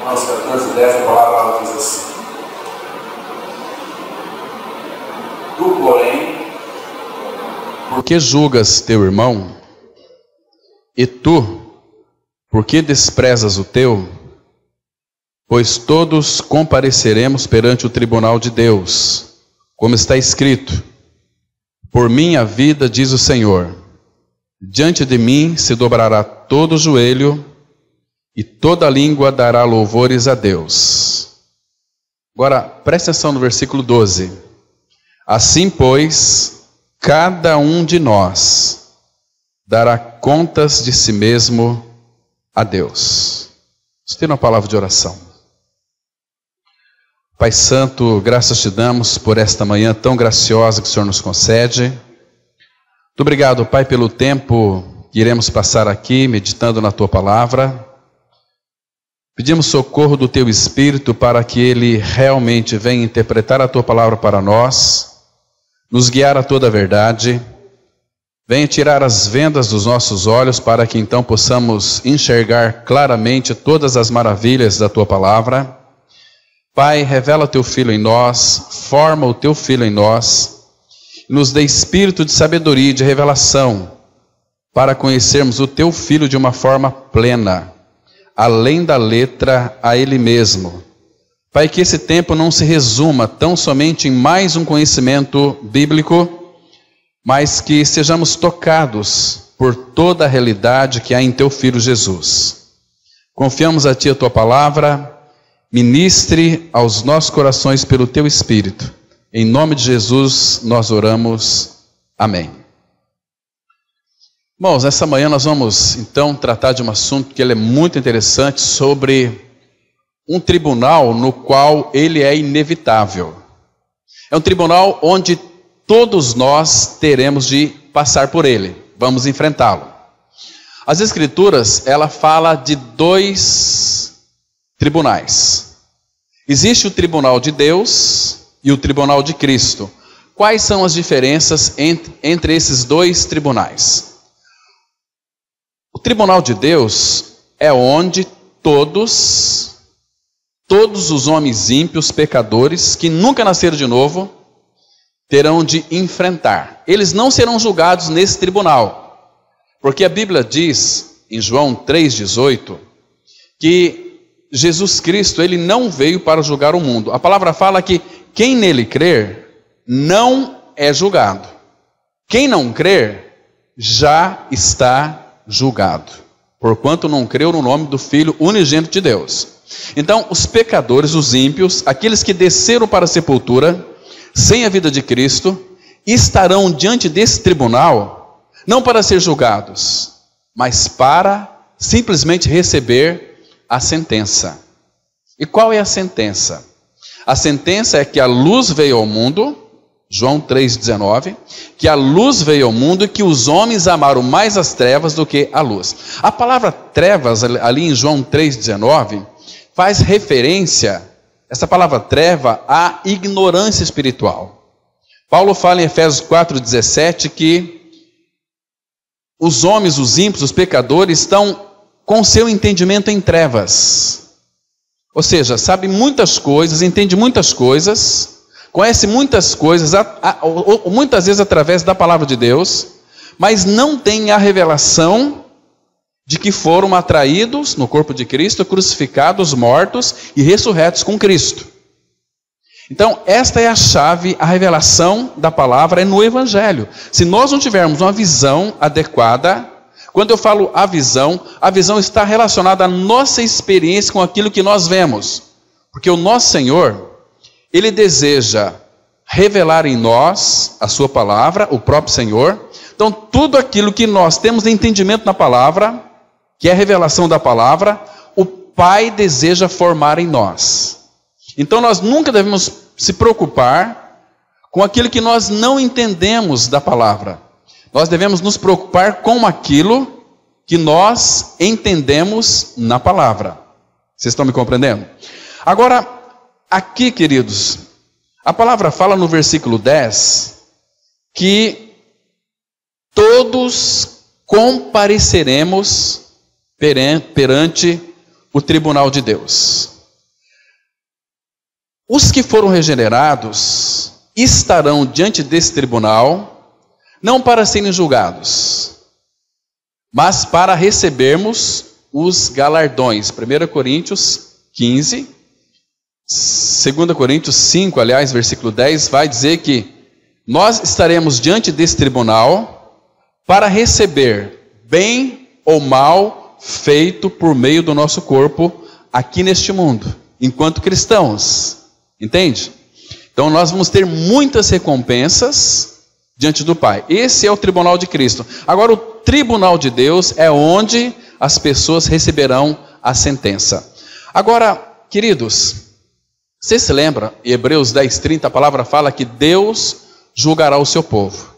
Romanos 14:10, a palavra diz assim: Tu, porém, por que julgas teu irmão? E tu, por que desprezas o teu? Pois todos compareceremos perante o tribunal de Deus, como está escrito: por minha vida, diz o Senhor, diante de mim se dobrará todo o joelho e toda língua dará louvores a Deus. Agora, preste atenção no versículo 12. Assim, pois, cada um de nós dará contas de si mesmo a Deus. Vamos ter uma palavra de oração. Pai Santo, graças te damos por esta manhã tão graciosa que o Senhor nos concede. Muito obrigado, Pai, pelo tempo que iremos passar aqui meditando na Tua palavra. Pedimos socorro do Teu Espírito para que Ele realmente venha interpretar a Tua palavra para nós, nos guiar a toda a verdade. Venha tirar as vendas dos nossos olhos para que então possamos enxergar claramente todas as maravilhas da Tua palavra. Pai, revela Teu Filho em nós, forma o Teu Filho em nós, nos dê espírito de sabedoria e de revelação para conhecermos o Teu Filho de uma forma plena, além da letra a Ele mesmo. Pai, que esse tempo não se resuma tão somente em mais um conhecimento bíblico, mas que sejamos tocados por toda a realidade que há em Teu Filho Jesus. Confiamos a Ti a Tua palavra, ministre aos nossos corações pelo Teu Espírito. Em nome de Jesus nós oramos. Amém. Irmãos, nessa manhã nós vamos então tratar de um assunto que ele é muito interessante, sobre um tribunal no qual ele é inevitável. É um tribunal onde todos nós teremos de passar por ele, vamos enfrentá-lo. As Escrituras, ela fala de dois tribunais. Existe o tribunal de Deus e o tribunal de Cristo. Quais são as diferenças entre esses dois tribunais? O tribunal de Deus é onde todos os homens ímpios, pecadores, que nunca nasceram de novo, terão de enfrentar. Eles não serão julgados nesse tribunal, porque a Bíblia diz, em João 3,18, que Jesus Cristo, ele não veio para julgar o mundo. A palavra fala que quem nele crer não é julgado. Quem não crer já está julgado, porquanto não creu no nome do Filho unigênito de Deus. Então, os pecadores, os ímpios, aqueles que desceram para a sepultura sem a vida de Cristo, estarão diante desse tribunal, não para ser julgados, mas para simplesmente receber a sentença. E qual é a sentença? A sentença é que a luz veio ao mundo, João 3,19, que a luz veio ao mundo e que os homens amaram mais as trevas do que a luz. A palavra trevas, ali em João 3,19, faz referência, essa palavra treva, à ignorância espiritual. Paulo fala em Efésios 4,17 que os homens, os ímpios, os pecadores estão com seu entendimento em trevas. Ou seja, sabe muitas coisas, entende muitas coisas, conhece muitas coisas, muitas vezes através da palavra de Deus, mas não tem a revelação de que foram atraídos no corpo de Cristo, crucificados, mortos e ressurretos com Cristo. Então, esta é a chave, a revelação da palavra é no Evangelho. Se nós não tivermos uma visão adequada, quando eu falo a visão está relacionada à nossa experiência com aquilo que nós vemos. Porque o nosso Senhor, Ele deseja revelar em nós a sua palavra, o próprio Senhor. Então, tudo aquilo que nós temos de entendimento na palavra, que é a revelação da palavra, o Pai deseja formar em nós. Então, nós nunca devemos se preocupar com aquilo que nós não entendemos da palavra. Nós devemos nos preocupar com aquilo que nós entendemos na palavra. Vocês estão me compreendendo? Agora, aqui, queridos, a palavra fala no versículo 10 que todos compareceremos perante o tribunal de Deus. Os que foram regenerados estarão diante desse tribunal, não para serem julgados, mas para recebermos os galardões. 1 Coríntios 15, 2 Coríntios 5, aliás, versículo 10, vai dizer que nós estaremos diante desse tribunal para receber bem ou mal feito por meio do nosso corpo aqui neste mundo, enquanto cristãos. Entende? Então nós vamos ter muitas recompensas diante do Pai. Esse é o tribunal de Cristo. Agora o tribunal de Deus é onde as pessoas receberão a sentença. Agora, queridos, você se lembra, em Hebreus 10:30, a palavra fala que Deus julgará o seu povo.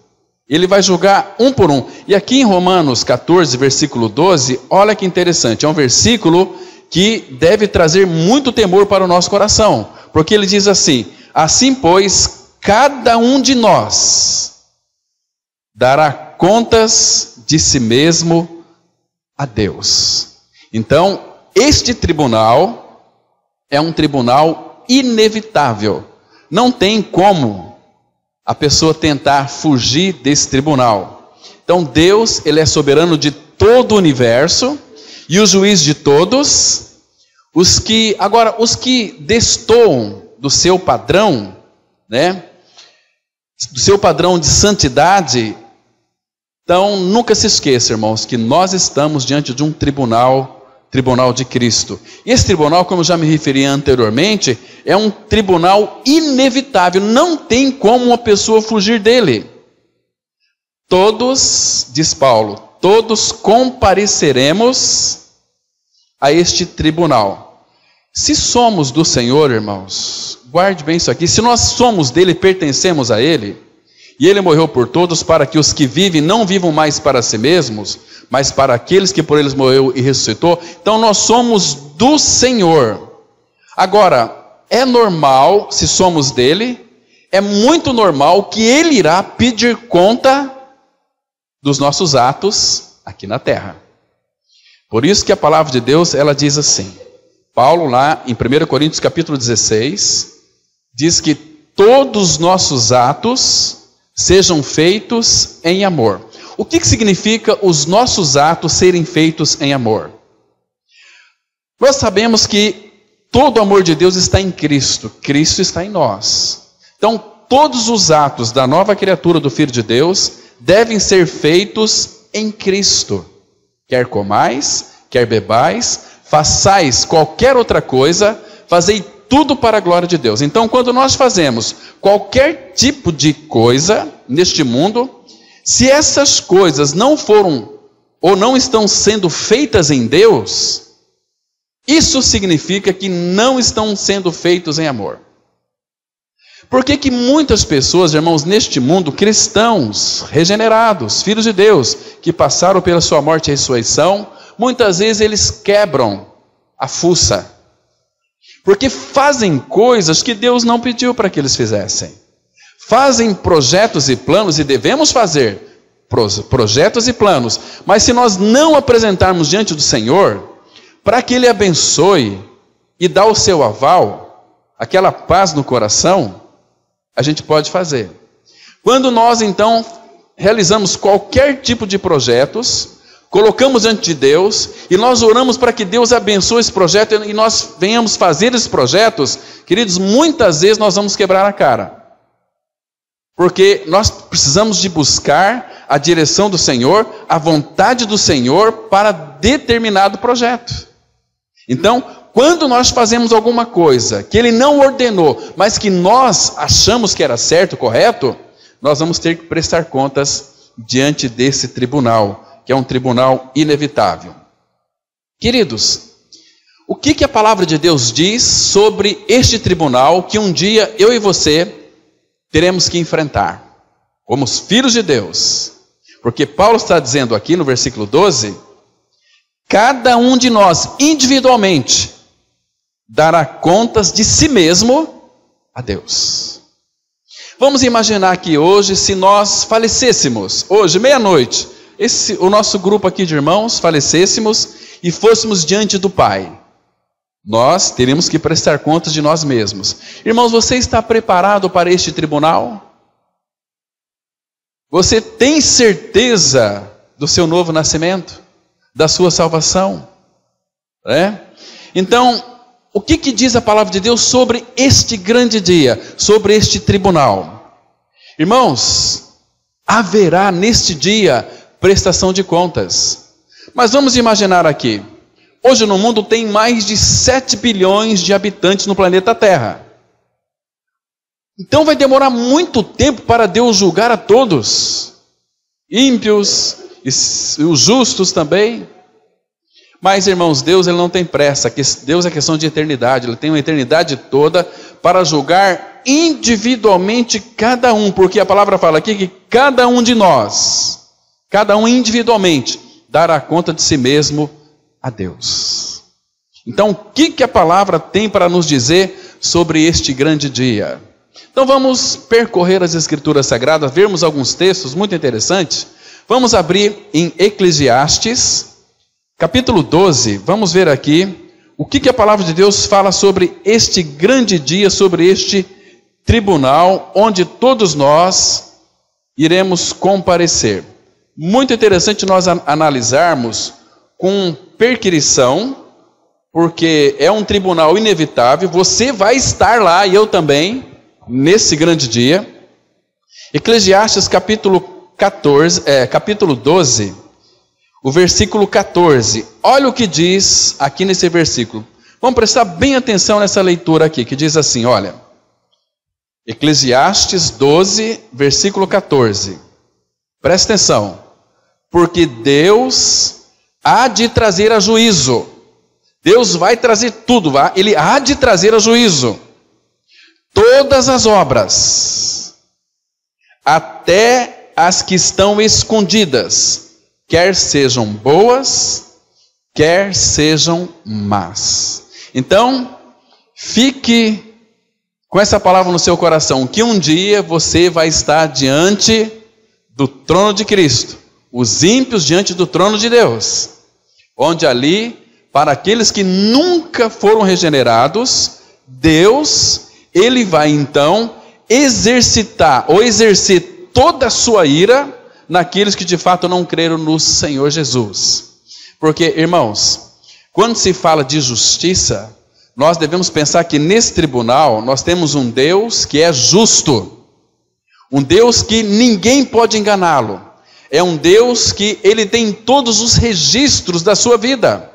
Ele vai julgar um por um. E aqui em Romanos 14, versículo 12, olha que interessante, é um versículo que deve trazer muito temor para o nosso coração, porque ele diz assim: assim pois, cada um de nós dará contas de si mesmo a Deus. Então, este tribunal é um tribunal inevitável. Não tem como a pessoa tentar fugir desse tribunal. Então Deus, ele é soberano de todo o universo e o juiz de todos. Os que destoam do seu padrão, né, do seu padrão de santidade, então nunca se esqueça, irmãos, que nós estamos diante de um tribunal de Cristo. E esse tribunal, como eu já me referi anteriormente, é um tribunal inevitável, não tem como uma pessoa fugir dele. Todos, diz Paulo, todos compareceremos a este tribunal. Se somos do Senhor, irmãos, guarde bem isso aqui, se nós somos dele, pertencemos a ele, e ele morreu por todos para que os que vivem não vivam mais para si mesmos, mas para aqueles que por eles morreu e ressuscitou. Então nós somos do Senhor. Agora, é normal, se somos dele, é muito normal que ele irá pedir conta dos nossos atos aqui na terra. Por isso que a palavra de Deus, ela diz assim, Paulo lá em 1 Coríntios capítulo 16, diz que todos os nossos atos sejam feitos em amor. O que significa os nossos atos serem feitos em amor? Nós sabemos que todo o amor de Deus está em Cristo, Cristo está em nós. Então, todos os atos da nova criatura do Filho de Deus devem ser feitos em Cristo. Quer comais, quer bebais, façais qualquer outra coisa, fazei tudo para a glória de Deus. Então, quando nós fazemos qualquer tipo de coisa neste mundo, se essas coisas não foram ou não estão sendo feitas em Deus, isso significa que não estão sendo feitos em amor. Por que muitas pessoas, irmãos, neste mundo, cristãos, regenerados, filhos de Deus, que passaram pela sua morte e ressurreição, muitas vezes eles quebram a fuça, porque fazem coisas que Deus não pediu para que eles fizessem. Fazem projetos e planos, e devemos fazer projetos e planos, mas se nós não apresentarmos diante do Senhor, para que Ele abençoe e dá o seu aval, aquela paz no coração, a gente pode fazer. Quando nós então realizamos qualquer tipo de projetos, colocamos diante de Deus e nós oramos para que Deus abençoe esse projeto e nós venhamos fazer esses projetos, queridos, muitas vezes nós vamos quebrar a cara. Porque nós precisamos de buscar a direção do Senhor, a vontade do Senhor para determinado projeto. Então, quando nós fazemos alguma coisa que Ele não ordenou, mas que nós achamos que era certo, correto, nós vamos ter que prestar contas diante desse tribunal, que é um tribunal inevitável. Queridos, o que a palavra de Deus diz sobre este tribunal que um dia eu e você teremos que enfrentar, como os filhos de Deus? Porque Paulo está dizendo aqui no versículo 12, cada um de nós individualmente dará contas de si mesmo a Deus. Vamos imaginar que hoje, se nós falecêssemos, hoje, meia-noite, o nosso grupo aqui de irmãos, falecêssemos e fôssemos diante do Pai. Nós teremos que prestar contas de nós mesmos. Irmãos, você está preparado para este tribunal? Você tem certeza do seu novo nascimento? Da sua salvação? Então, o que diz a palavra de Deus sobre este grande dia? Sobre este tribunal? Irmãos, haverá neste dia prestação de contas. Mas vamos imaginar aqui. Hoje no mundo tem mais de 7 bilhões de habitantes no planeta Terra. Então vai demorar muito tempo para Deus julgar a todos. Ímpios e os justos também. Mas, irmãos, Deus ele não tem pressa. Deus é questão de eternidade. Ele tem uma eternidade toda para julgar individualmente cada um. Porque a palavra fala aqui que cada um de nós, cada um individualmente, dará conta de si mesmo a Deus. Então, o que a palavra tem para nos dizer sobre este grande dia? Então vamos percorrer as Escrituras Sagradas, vermos alguns textos muito interessantes. Vamos abrir em Eclesiastes, capítulo 12. Vamos ver aqui o que a palavra de Deus fala sobre este grande dia, sobre este tribunal, onde todos nós iremos comparecer. Muito interessante nós analisarmos com perquirição, porque é um tribunal inevitável, você vai estar lá, e eu também, nesse grande dia. Eclesiastes capítulo 12, o versículo 14, olha o que diz aqui nesse versículo. Vamos prestar bem atenção nessa leitura aqui, que diz assim, olha, Eclesiastes 12, versículo 14, presta atenção, porque Deus há de trazer a juízo. Deus vai trazer tudo, Ele há de trazer a juízo todas as obras, até as que estão escondidas, quer sejam boas, quer sejam más. Então, fique com essa palavra no seu coração, que um dia você vai estar diante do trono de Cristo, os ímpios diante do trono de Deus, onde ali, para aqueles que nunca foram regenerados, Deus, Ele vai então exercitar, ou exercer toda a sua ira, naqueles que de fato não creram no Senhor Jesus. Porque, irmãos, quando se fala de justiça, nós devemos pensar que nesse tribunal, nós temos um Deus que é justo, um Deus que ninguém pode enganá-lo, é um Deus que Ele tem todos os registros da sua vida,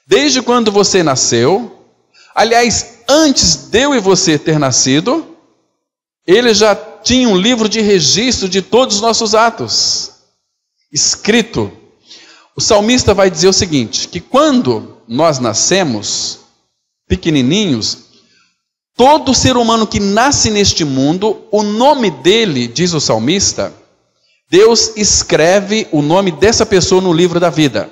desde quando você nasceu, aliás, antes de eu e você ter nascido, Ele já tinha um livro de registro de todos os nossos atos, escrito. O salmista vai dizer o seguinte, que quando nós nascemos, pequenininhos, todo ser humano que nasce neste mundo, o nome dele, diz o salmista, Deus escreve o nome dessa pessoa no livro da vida.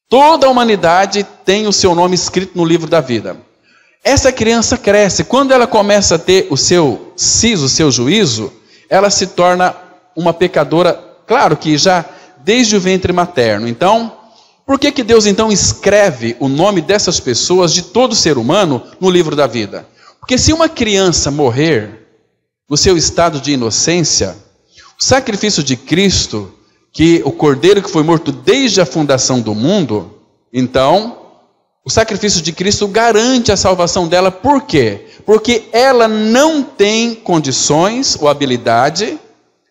Toda a humanidade tem o seu nome escrito no livro da vida. Essa criança cresce, quando ela começa a ter o seu siso, o seu juízo, ela se torna uma pecadora, claro que já desde o ventre materno. Então, por que Deus então escreve o nome dessas pessoas, de todo ser humano, no livro da vida? Porque se uma criança morrer no seu estado de inocência, o sacrifício de Cristo, que o Cordeiro que foi morto desde a fundação do mundo, então, o sacrifício de Cristo garante a salvação dela. Por quê? Porque ela não tem condições, ou habilidade,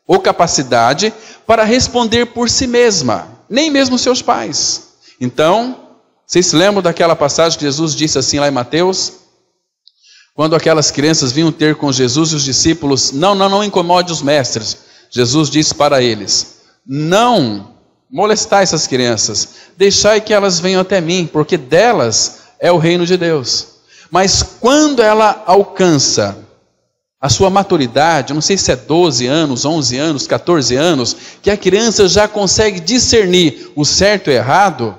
ou capacidade, para responder por si mesma, nem mesmo seus pais. Então, vocês se lembram daquela passagem que Jesus disse assim lá em Mateus? Quando aquelas crianças vinham ter com Jesus e os discípulos, não incomode os mestres. Jesus disse para eles, não molestai essas crianças, deixai que elas venham até mim, porque delas é o reino de Deus. Mas quando ela alcança a sua maturidade, não sei se é 12 anos, 11 anos, 14 anos, que a criança já consegue discernir o certo e o errado,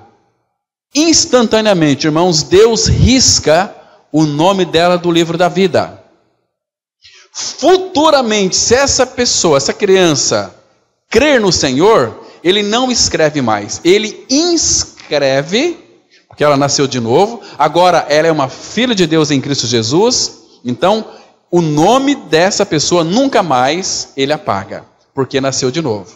instantaneamente, irmãos, Deus risca o nome dela do livro da vida. Futuramente, se essa pessoa, essa criança, crer no Senhor, Ele não escreve mais, Ele inscreve porque ela nasceu de novo, agora ela é uma filha de Deus em Cristo Jesus, então o nome dessa pessoa nunca mais ele apaga, porque nasceu de novo.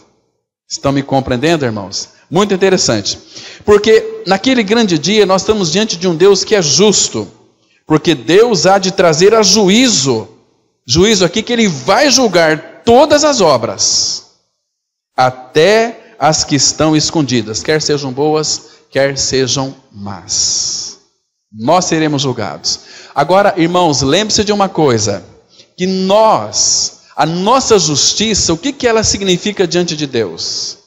Estão me compreendendo, irmãos? Muito interessante, porque naquele grande dia nós estamos diante de um Deus que é justo, porque Deus há de trazer a juízo aqui que ele vai julgar todas as obras, até as que estão escondidas, quer sejam boas, quer sejam más. Nós seremos julgados. Agora, irmãos, lembre-se de uma coisa, que a nossa justiça, o que ela significa diante de Deus?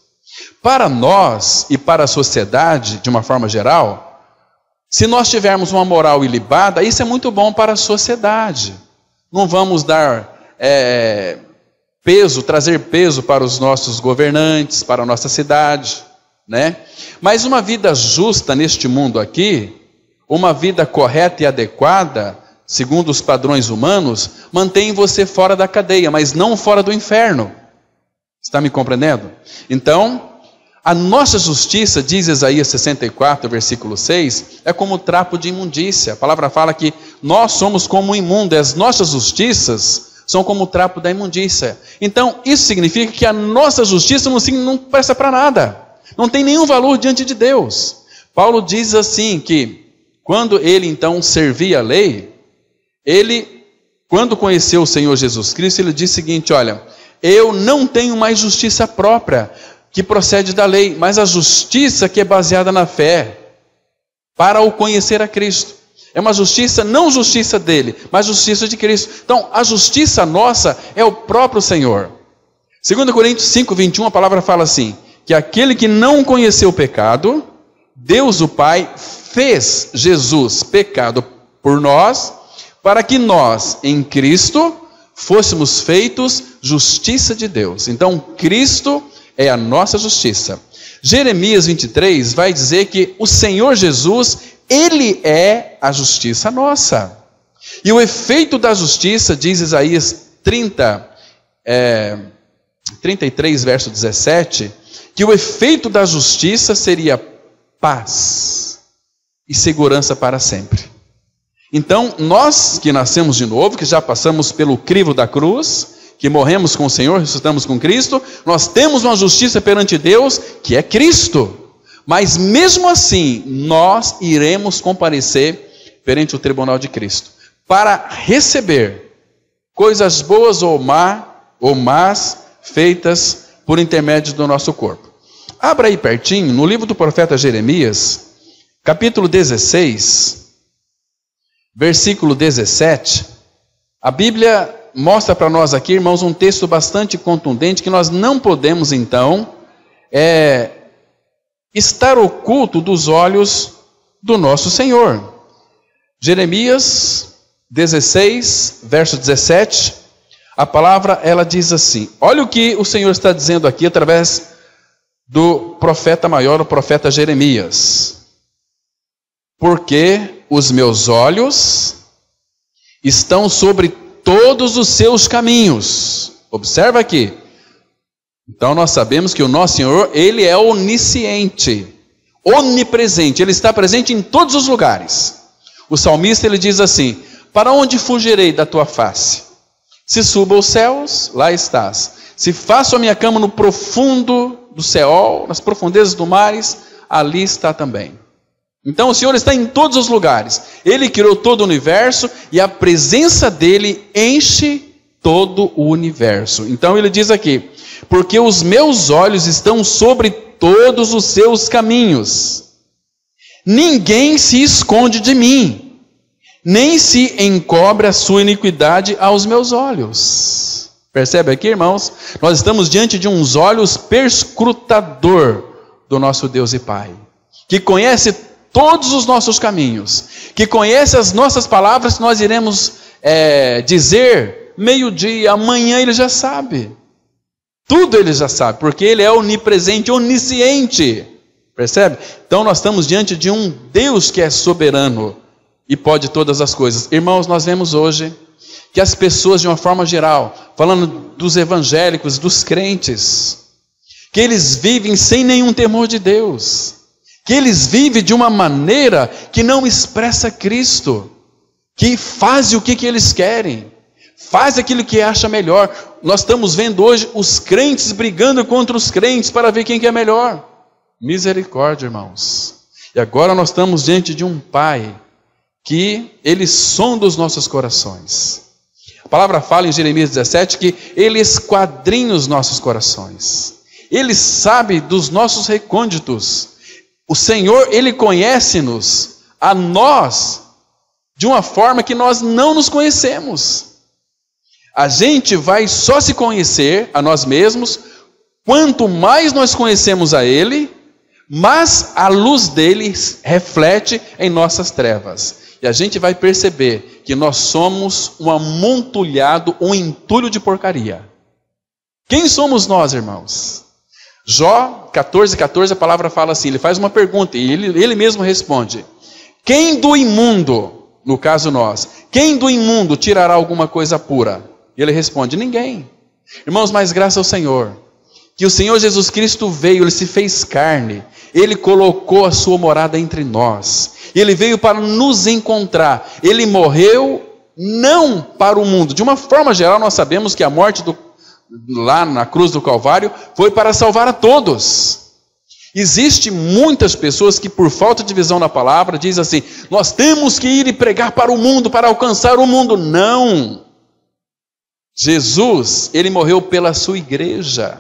Para nós e para a sociedade, de uma forma geral, se nós tivermos uma moral ilibada, isso é muito bom para a sociedade. Não vamos dar trazer peso para os nossos governantes, para a nossa cidade, né? Mas uma vida justa neste mundo aqui, uma vida correta e adequada, segundo os padrões humanos, mantém você fora da cadeia, mas não fora do inferno. Está me compreendendo? Então, a nossa justiça, diz Isaías 64, versículo 6, é como trapo de imundícia. A palavra fala que nós somos como imundo, as nossas justiças são como o trapo da imundícia. Então, isso significa que a nossa justiça não presta para nada. Não tem nenhum valor diante de Deus. Paulo diz assim que, quando ele então servia a lei, ele, quando conheceu o Senhor Jesus Cristo, ele disse o seguinte: olha, eu não tenho mais justiça própria, que procede da lei, mas a justiça que é baseada na fé, para o conhecer a Cristo. É uma justiça, não justiça dele, mas justiça de Cristo. Então, a justiça nossa é o próprio Senhor. 2 Coríntios 5, 21, a palavra fala assim, que aquele que não conheceu o pecado, Deus o Pai fez Jesus pecado por nós, para que nós, em Cristo, fôssemos feitos justiça de Deus. Então, Cristo é a nossa justiça. Jeremias 23 vai dizer que o Senhor Jesus, Ele é a justiça nossa. E o efeito da justiça, diz Isaías 33, verso 17, que o efeito da justiça seria paz e segurança para sempre. Então, nós que nascemos de novo, que já passamos pelo crivo da cruz, que morremos com o Senhor, ressuscitamos com Cristo, nós temos uma justiça perante Deus, que é Cristo. Mas mesmo assim, nós iremos comparecer perante o tribunal de Cristo, para receber coisas boas ou más, feitas por intermédio do nosso corpo. Abra aí pertinho, no livro do profeta Jeremias, capítulo 16, versículo 17, a Bíblia mostra para nós aqui, irmãos, um texto bastante contundente, que nós não podemos, então, estar oculto dos olhos do nosso Senhor. Jeremias 16, verso 17, a palavra, ela diz assim, olha o que o Senhor está dizendo aqui, através do profeta maior, o profeta Jeremias. Porque os meus olhos estão sobre todos os seus caminhos. Observa aqui. Então nós sabemos que o nosso Senhor, Ele é onisciente, onipresente, Ele está presente em todos os lugares. O salmista, ele diz assim, para onde fugirei da tua face? Se subo aos céus, lá estás. Se faço a minha cama no profundo do Seol, nas profundezas do mares, ali está também. Então o Senhor está em todos os lugares. Ele criou todo o universo e a presença dele enche todo o universo. Então ele diz aqui, porque os meus olhos estão sobre todos os seus caminhos. Ninguém se esconde de mim, nem se encobre a sua iniquidade aos meus olhos. Percebe aqui, irmãos? Nós estamos diante de uns olhos perscrutador do nosso Deus e Pai, que conhece todos os nossos caminhos, que conhece as nossas palavras que nós iremos dizer meio-dia, amanhã Ele já sabe. Tudo Ele já sabe, porque Ele é onipresente, onisciente. Percebe? Então nós estamos diante de um Deus que é soberano e pode todas as coisas. Irmãos, nós vemos hoje que as pessoas, de uma forma geral, falando dos evangélicos, dos crentes, que eles vivem sem nenhum temor de Deus, que eles vivem de uma maneira que não expressa Cristo, que faz o que eles querem, faz aquilo que acha melhor. Nós estamos vendo hoje os crentes brigando contra os crentes para ver quem que é melhor. Misericórdia, irmãos. E agora nós estamos diante de um Pai que Ele sonda os nossos corações. A palavra fala em Jeremias 17 que Ele esquadrinha os nossos corações. Ele sabe dos nossos recônditos. O Senhor, Ele conhece-nos, a nós, de uma forma que nós não nos conhecemos. A gente vai só se conhecer a nós mesmos, quanto mais nós conhecemos a Ele, mas a luz dele reflete em nossas trevas. E a gente vai perceber que nós somos um amontoado, um entulho de porcaria. Quem somos nós, irmãos? Jó 14:14, a palavra fala assim, ele faz uma pergunta e ele mesmo responde. Quem do imundo, no caso nós, quem do imundo tirará alguma coisa pura? E ele responde, ninguém. Irmãos, mas graças ao Senhor, que o Senhor Jesus Cristo veio, Ele se fez carne, Ele colocou a sua morada entre nós, Ele veio para nos encontrar, Ele morreu não para o mundo. De uma forma geral, nós sabemos que a morte lá na cruz do Calvário foi para salvar a todos. Existem muitas pessoas que por falta de visão na palavra dizem assim, nós temos que ir e pregar para o mundo, para alcançar o mundo. Não! Jesus, Ele morreu pela sua igreja,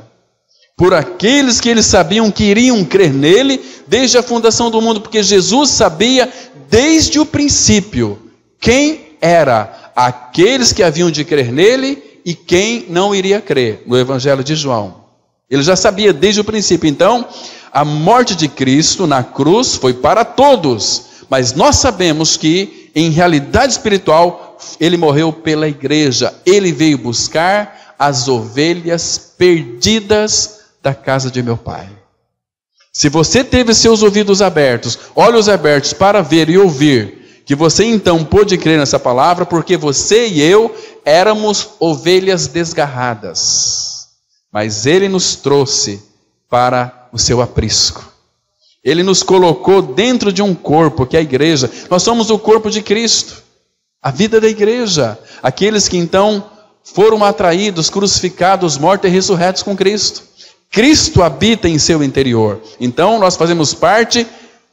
por aqueles que eles sabiam que iriam crer nele desde a fundação do mundo, porque Jesus sabia desde o princípio quem era aqueles que haviam de crer nele e quem não iria crer, no Evangelho de João. Ele já sabia desde o princípio. Então, a morte de Cristo na cruz foi para todos, mas nós sabemos que, em realidade espiritual, Ele morreu pela igreja. Ele veio buscar as ovelhas perdidas da casa de meu Pai. Se você teve seus ouvidos abertos, olhos abertos para ver e ouvir, que você então pôde crer nessa palavra, porque você e eu éramos ovelhas desgarradas, mas Ele nos trouxe para o seu aprisco. Ele nos colocou dentro de um corpo, que é a igreja. Nós somos o corpo de Cristo, a vida da igreja, aqueles que então foram atraídos, crucificados, mortos e ressurretos com Cristo. Cristo habita em seu interior. Então nós fazemos parte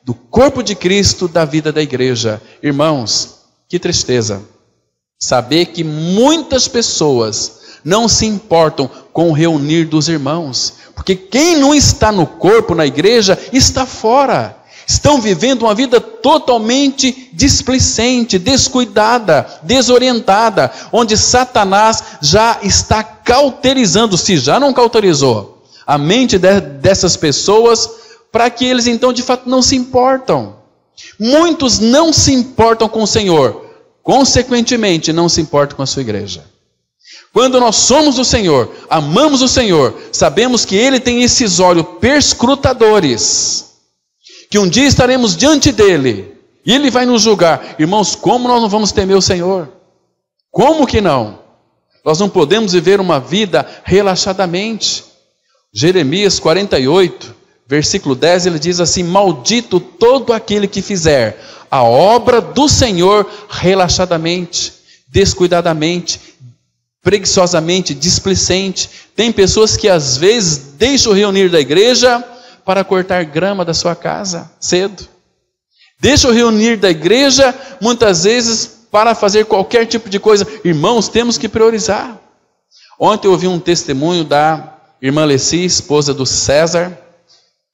do corpo de Cristo, da vida da igreja. Irmãos, que tristeza saber que muitas pessoas não se importam com o reunir dos irmãos, porque quem não está no corpo, na igreja, está fora. Estão vivendo uma vida totalmente displicente, descuidada, desorientada, onde Satanás já está cauterizando, se já não cauterizou, a mente dessas pessoas, para que eles então de fato não se importam. Muitos não se importam com o Senhor, consequentemente não se importam com a sua igreja. Quando nós somos do Senhor, amamos o Senhor, sabemos que Ele tem esses olhos perscrutadores, que um dia estaremos diante dEle, e Ele vai nos julgar. Irmãos, como nós não vamos temer o Senhor? Como que não? Nós não podemos viver uma vida relaxadamente. Jeremias 48, versículo 10, ele diz assim, maldito todo aquele que fizer a obra do Senhor relaxadamente, descuidadamente, preguiçosamente, displicente. Tem pessoas que às vezes deixam o reunir da igreja para cortar grama da sua casa cedo. Deixam o reunir da igreja muitas vezes para fazer qualquer tipo de coisa. Irmãos, temos que priorizar. Ontem eu ouvi um testemunho da irmã Leci, esposa do César.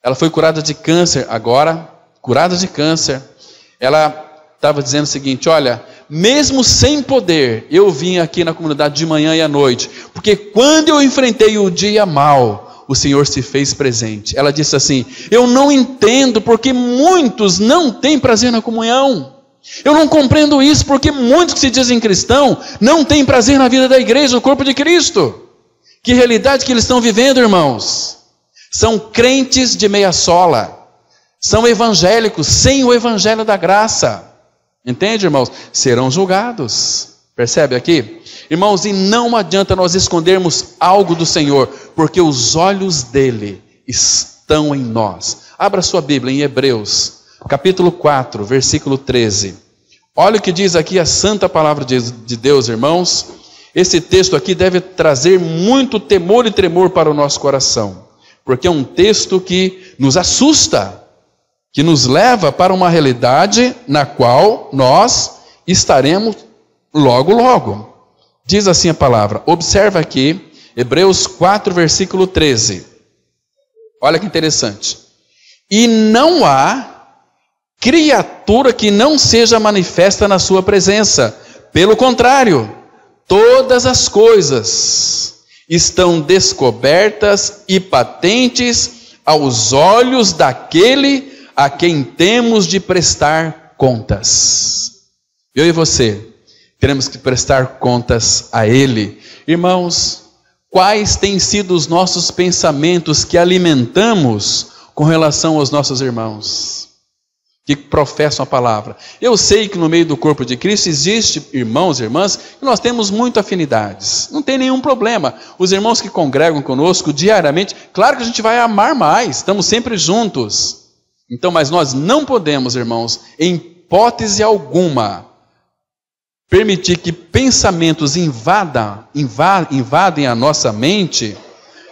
Ela foi curada de câncer agora, curada de câncer. Ela estava dizendo o seguinte, olha, mesmo sem poder, eu vim aqui na comunidade de manhã e à noite, porque quando eu enfrentei o dia mal, o Senhor se fez presente. Ela disse assim, eu não entendo porque muitos não têm prazer na comunhão. Eu não compreendo isso porque muitos que se dizem cristão não têm prazer na vida da igreja, no corpo de Cristo. Que realidade que eles estão vivendo, irmãos? São crentes de meia sola, são evangélicos sem o evangelho da graça. Entende, irmãos? Serão julgados. Percebe aqui? Irmãos, e não adianta nós escondermos algo do Senhor, porque os olhos dele estão estão em nós. Abra sua Bíblia em Hebreus, capítulo 4, versículo 13. Olha o que diz aqui a santa palavra de Deus, irmãos. Esse texto aqui deve trazer muito temor e tremor para o nosso coração, porque é um texto que nos assusta, que nos leva para uma realidade na qual nós estaremos logo, logo. Diz assim a palavra, observa aqui, Hebreus 4, versículo 13. Olha que interessante. E não há criatura que não seja manifesta na sua presença. Pelo contrário, todas as coisas estão descobertas e patentes aos olhos daquele a quem temos de prestar contas. Eu e você teremos que prestar contas a Ele. Irmãos, quais têm sido os nossos pensamentos que alimentamos com relação aos nossos irmãos que professam a palavra? Eu sei que no meio do corpo de Cristo existe irmãos e irmãs que nós temos muitas afinidades, não tem nenhum problema. Os irmãos que congregam conosco diariamente, claro que a gente vai amar mais, estamos sempre juntos. Então, mas nós não podemos, irmãos, em hipótese alguma, permitir que pensamentos invadem a nossa mente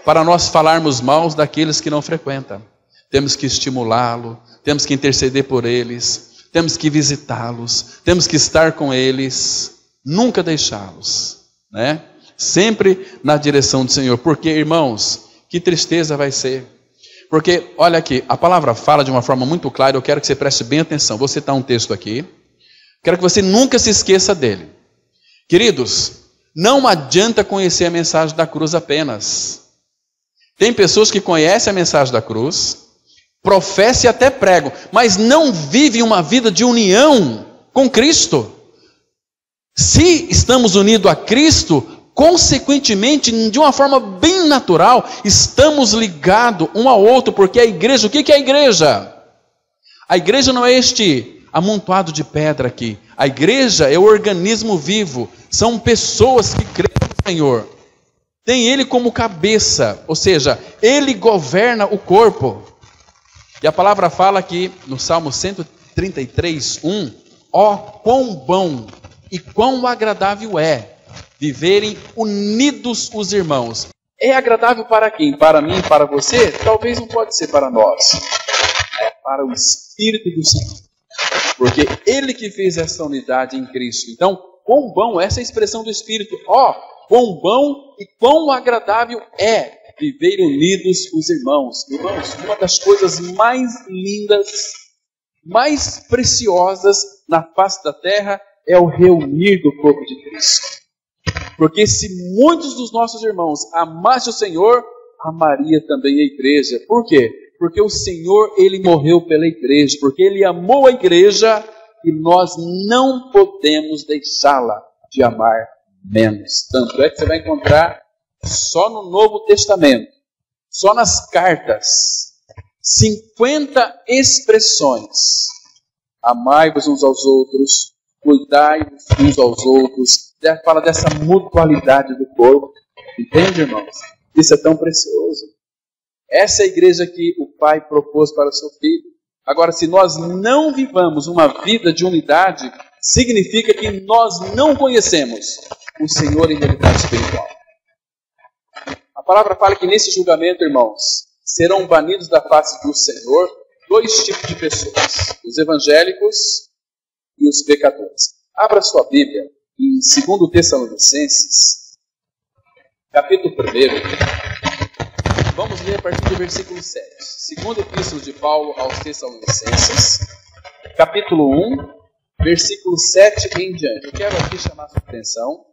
para nós falarmos mal daqueles que não frequentam. Temos que estimulá-lo, temos que interceder por eles, temos que visitá-los, temos que estar com eles, nunca deixá-los, né? Sempre na direção do Senhor, porque, irmãos, que tristeza vai ser. Porque, olha aqui, a palavra fala de uma forma muito clara, eu quero que você preste bem atenção. Vou citar um texto aqui, quero que você nunca se esqueça dele. Queridos, não adianta conhecer a mensagem da cruz apenas. Tem pessoas que conhecem a mensagem da cruz, professam e até pregam, mas não vivem uma vida de união com Cristo. Se estamos unidos a Cristo, consequentemente, de uma forma bem natural, estamos ligados um ao outro, porque a igreja, o que é a igreja? A igreja não é este amontoado de pedra aqui. A igreja é o organismo vivo, são pessoas que creem no Senhor. Tem Ele como cabeça, ou seja, Ele governa o corpo. E a palavra fala aqui no Salmo 133, 1, ó, quão bom e quão agradável é viverem unidos os irmãos. É agradável para quem? Para mim, para você? Talvez não pode ser para nós. É para o Espírito do Senhor. Porque Ele que fez essa unidade em Cristo. Então, quão bom, essa é a expressão do Espírito. Ó, quão bom e quão agradável é viver unidos os irmãos. Irmãos, uma das coisas mais lindas, mais preciosas na face da terra é o reunir do corpo de Cristo. Porque se muitos dos nossos irmãos amassem o Senhor, amaria também a igreja. Por quê? Porque o Senhor, Ele morreu pela igreja, porque Ele amou a igreja e nós não podemos deixá-la de amar menos. Tanto é que você vai encontrar só no Novo Testamento, só nas cartas, 50 expressões. Amai-vos uns aos outros, cuidai-vos uns aos outros. Fala dessa mutualidade do corpo. Entende, irmãos? Isso é tão precioso. Essa é a igreja que o Pai propôs para o seu Filho. Agora, se nós não vivamos uma vida de unidade, significa que nós não conhecemos o Senhor em realidade espiritual. A palavra fala que nesse julgamento, irmãos, serão banidos da face do Senhor dois tipos de pessoas: os evangélicos e os pecadores. Abra sua Bíblia em 2 Tessalonicenses, capítulo 1. Vamos ler a partir do versículo 7. Segunda Epístola de Paulo aos Tessalonicenses, capítulo 1, versículo 7 em diante. Eu quero aqui chamar a sua atenção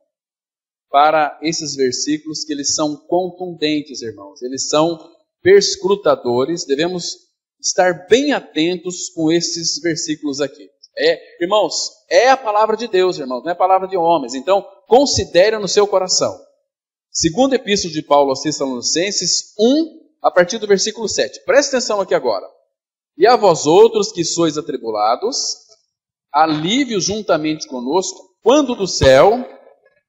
para esses versículos, que eles são contundentes, irmãos. Eles são perscrutadores. Devemos estar bem atentos com esses versículos aqui. Irmãos, é a palavra de Deus, irmãos, não é a palavra de homens. Então, considere no seu coração. Segunda Epístola de Paulo aos Tessalonicenses 1, a partir do versículo 7. Preste atenção aqui agora. E a vós outros que sois atribulados, alívio juntamente conosco, quando do céu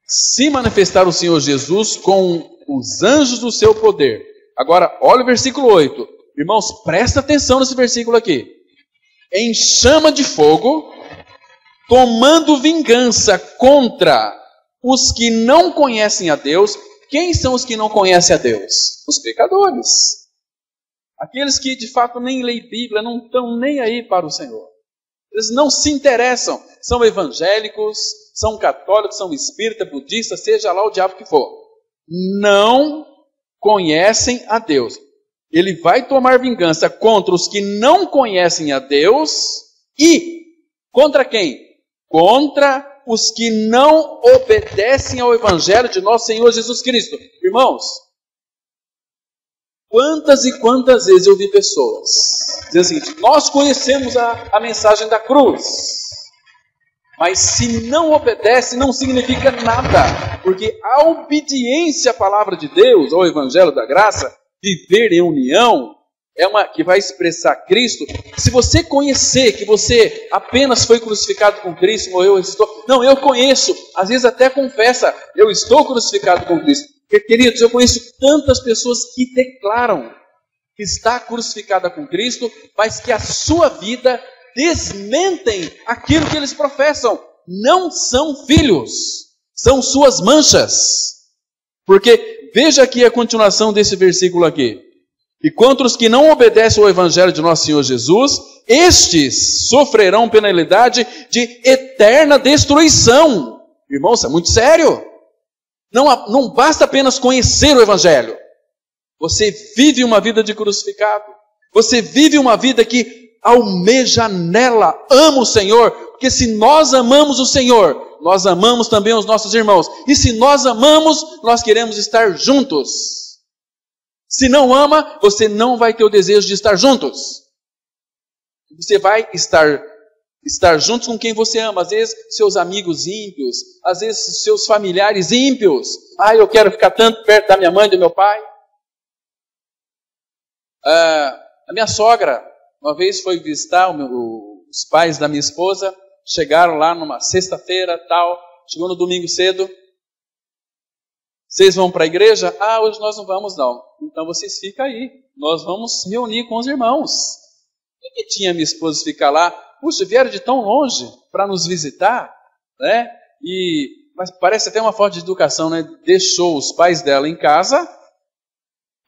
se manifestar o Senhor Jesus com os anjos do seu poder. Agora, olha o versículo 8. Irmãos, presta atenção nesse versículo aqui. Em chama de fogo, tomando vingança contra os que não conhecem a Deus. Quem são os que não conhecem a Deus? Os pecadores. Aqueles que de fato nem leem Bíblia, não estão nem aí para o Senhor. Eles não se interessam. São evangélicos, são católicos, são espíritas, budistas, seja lá o diabo que for. Não conhecem a Deus. Ele vai tomar vingança contra os que não conhecem a Deus e contra quem? Contra os que não obedecem ao Evangelho de nosso Senhor Jesus Cristo. Irmãos, quantas e quantas vezes eu vi pessoas dizer o seguinte: nós conhecemos a mensagem da cruz, mas se não obedece não significa nada, porque a obediência à palavra de Deus, ao Evangelho da graça, viver em união, é uma que vai expressar Cristo. Se você conhecer que você apenas foi crucificado com Cristo, morreu, ressuscitou, não, eu conheço, às vezes até confessa, eu estou crucificado com Cristo. Porque, queridos, eu conheço tantas pessoas que declaram que está crucificada com Cristo, mas que a sua vida desmentem aquilo que eles professam. Não são filhos, são suas manchas. Porque veja aqui a continuação desse versículo aqui. E contra os que não obedecem ao Evangelho de nosso Senhor Jesus, estes sofrerão penalidade de eterna destruição. Irmãos, isso é muito sério. Não basta apenas conhecer o Evangelho. Você vive uma vida de crucificado. Você vive uma vida que almeja nela, ama o Senhor. Porque se nós amamos o Senhor, nós amamos também os nossos irmãos. E se nós amamos, nós queremos estar juntos. Se não ama, você não vai ter o desejo de estar juntos. Você vai estar juntos com quem você ama. Às vezes, seus amigos ímpios. Às vezes, seus familiares ímpios. Eu quero ficar tanto perto da minha mãe e do meu pai. A minha sogra, uma vez foi visitar os pais da minha esposa. Chegaram lá numa sexta-feira, tal. Chegou no domingo cedo. Vocês vão para a igreja? Hoje nós não vamos não. Então vocês ficam aí. Nós vamos se reunir com os irmãos. O que tinha minha esposa ficar lá? Puxa, vieram de tão longe para nos visitar, né? Mas parece até uma falta de educação, né? Deixou os pais dela em casa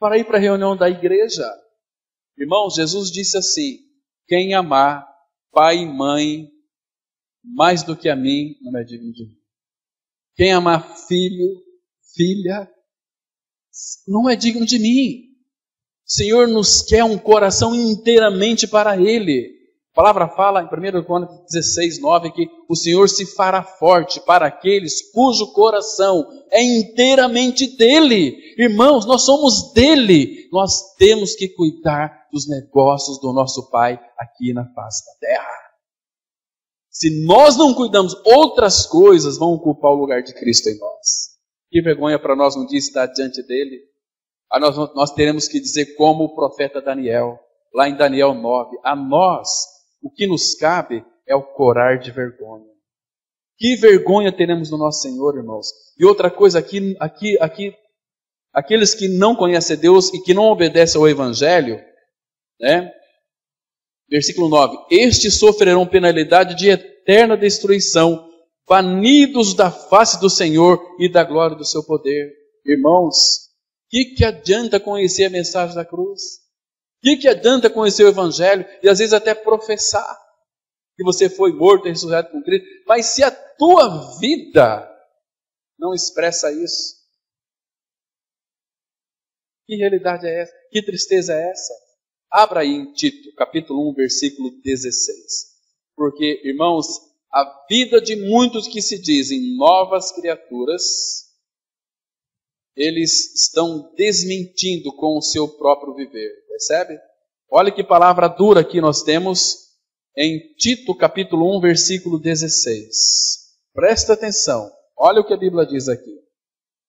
para ir para a reunião da igreja. Irmãos, Jesus disse assim: quem amar pai e mãe mais do que a mim, não é digno de mim. Quem amar filho, filha, não é digno de mim. O Senhor nos quer um coração inteiramente para Ele. A palavra fala em 1 Crônicas 16, 9, que o Senhor se fará forte para aqueles cujo coração é inteiramente dEle. Irmãos, nós somos dEle. Nós temos que cuidar dos negócios do nosso Pai aqui na face da terra. Se nós não cuidamos, outras coisas vão ocupar o lugar de Cristo em nós. Que vergonha para nós um dia estar diante dele. Nós teremos que dizer como o profeta Daniel, lá em Daniel 9, a nós, o que nos cabe é o corar de vergonha. Que vergonha teremos no nosso Senhor, irmãos. E outra coisa aqui, aqueles que não conhecem Deus e que não obedecem ao Evangelho, né? Versículo 9, estes sofrerão penalidade de eterna destruição, banidos da face do Senhor e da glória do seu poder. Irmãos, o que adianta conhecer a mensagem da cruz? O que adianta conhecer o Evangelho e às vezes até professar que você foi morto e ressuscitado com Cristo, mas se a tua vida não expressa isso, que realidade é essa? Que tristeza é essa? Abra aí em Tito, capítulo 1, versículo 16. Porque, irmãos, a vida de muitos que se dizem novas criaturas, eles estão desmentindo com o seu próprio viver. Percebe? Olha que palavra dura aqui nós temos em Tito, capítulo 1, versículo 16. Presta atenção. Olha o que a Bíblia diz aqui.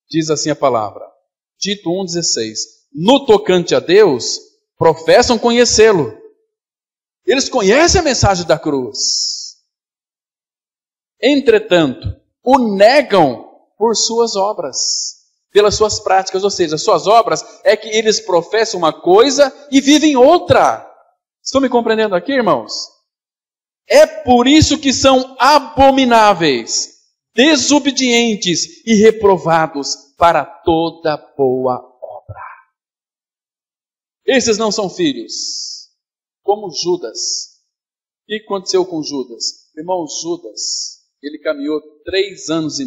Diz assim a palavra. Tito 1, 16. No tocante a Deus, professam conhecê-lo. Eles conhecem a mensagem da cruz. Entretanto, o negam por suas obras. pelas suas práticas, ou seja, suas obras é que eles professam uma coisa e vivem outra. Estão me compreendendo aqui, irmãos? É por isso que são abomináveis, desobedientes e reprovados para toda boa obra. Esses não são filhos, como Judas. O que aconteceu com Judas? Irmão, Judas, ele caminhou 3 anos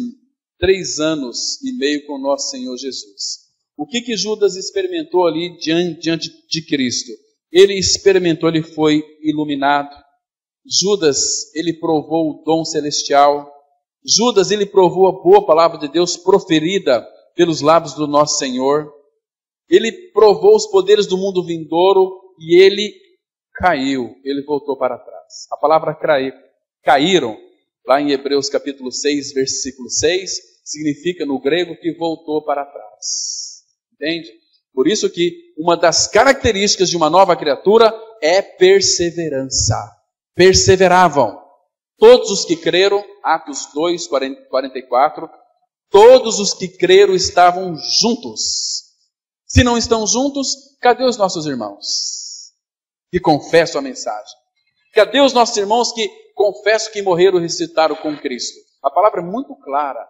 e meio com o nosso Senhor Jesus. O que Judas experimentou ali diante de Cristo? Ele experimentou, ele foi iluminado. Judas, ele provou o dom celestial. Judas, ele provou a boa palavra de Deus proferida pelos lábios do nosso Senhor. Ele provou os poderes do mundo vindouro e ele caiu, ele voltou para trás. A palavra caíram, lá em Hebreus capítulo 6, versículo 6, significa no grego que voltou para trás. Entende? Por isso que uma das características de uma nova criatura é perseverança. Perseveravam. Todos os que creram, Atos 2, 44, todos os que creram estavam juntos. Se não estão juntos, cadê os nossos irmãos que confessam a mensagem? Cadê os nossos irmãos que confessam que morreram e ressuscitaram com Cristo? A palavra é muito clara.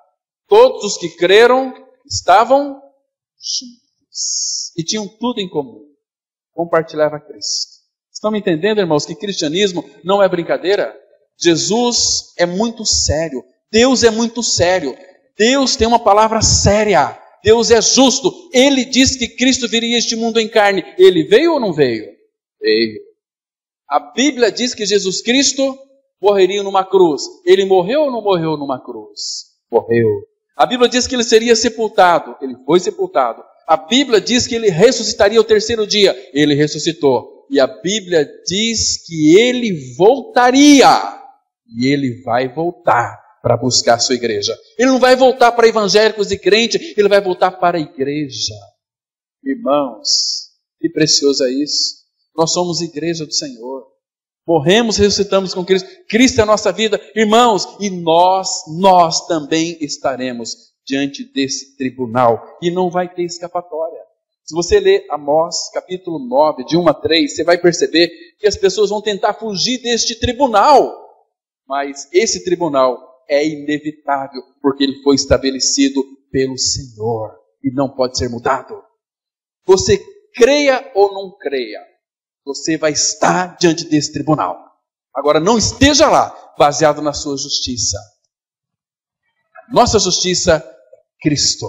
Todos os que creram estavam juntos e tinham tudo em comum. Compartilhava Cristo. Estão me entendendo, irmãos, que cristianismo não é brincadeira? Jesus é muito sério. Deus é muito sério. Deus tem uma palavra séria. Deus é justo. Ele disse que Cristo viria a este mundo em carne. Ele veio ou não veio? Veio. A Bíblia diz que Jesus Cristo morreria numa cruz. Ele morreu ou não morreu numa cruz? Morreu. A Bíblia diz que ele seria sepultado. Ele foi sepultado. A Bíblia diz que ele ressuscitaria ao 3º dia. Ele ressuscitou. E a Bíblia diz que ele voltaria. E ele vai voltar para buscar a sua igreja. Ele não vai voltar para evangélicos e crentes, ele vai voltar para a igreja. Irmãos, que precioso é isso. Nós somos igreja do Senhor. Morremos, ressuscitamos com Cristo. Cristo é a nossa vida. Irmãos, e nós também estaremos diante desse tribunal. E não vai ter escapatória. Se você ler Amós, capítulo 9, de 1 a 3, você vai perceber que as pessoas vão tentar fugir deste tribunal. Mas esse tribunal é inevitável, porque ele foi estabelecido pelo Senhor e não pode ser mudado. Você creia ou não creia, você vai estar diante desse tribunal. Agora, não esteja lá baseado na sua justiça. Nossa justiça é Cristo.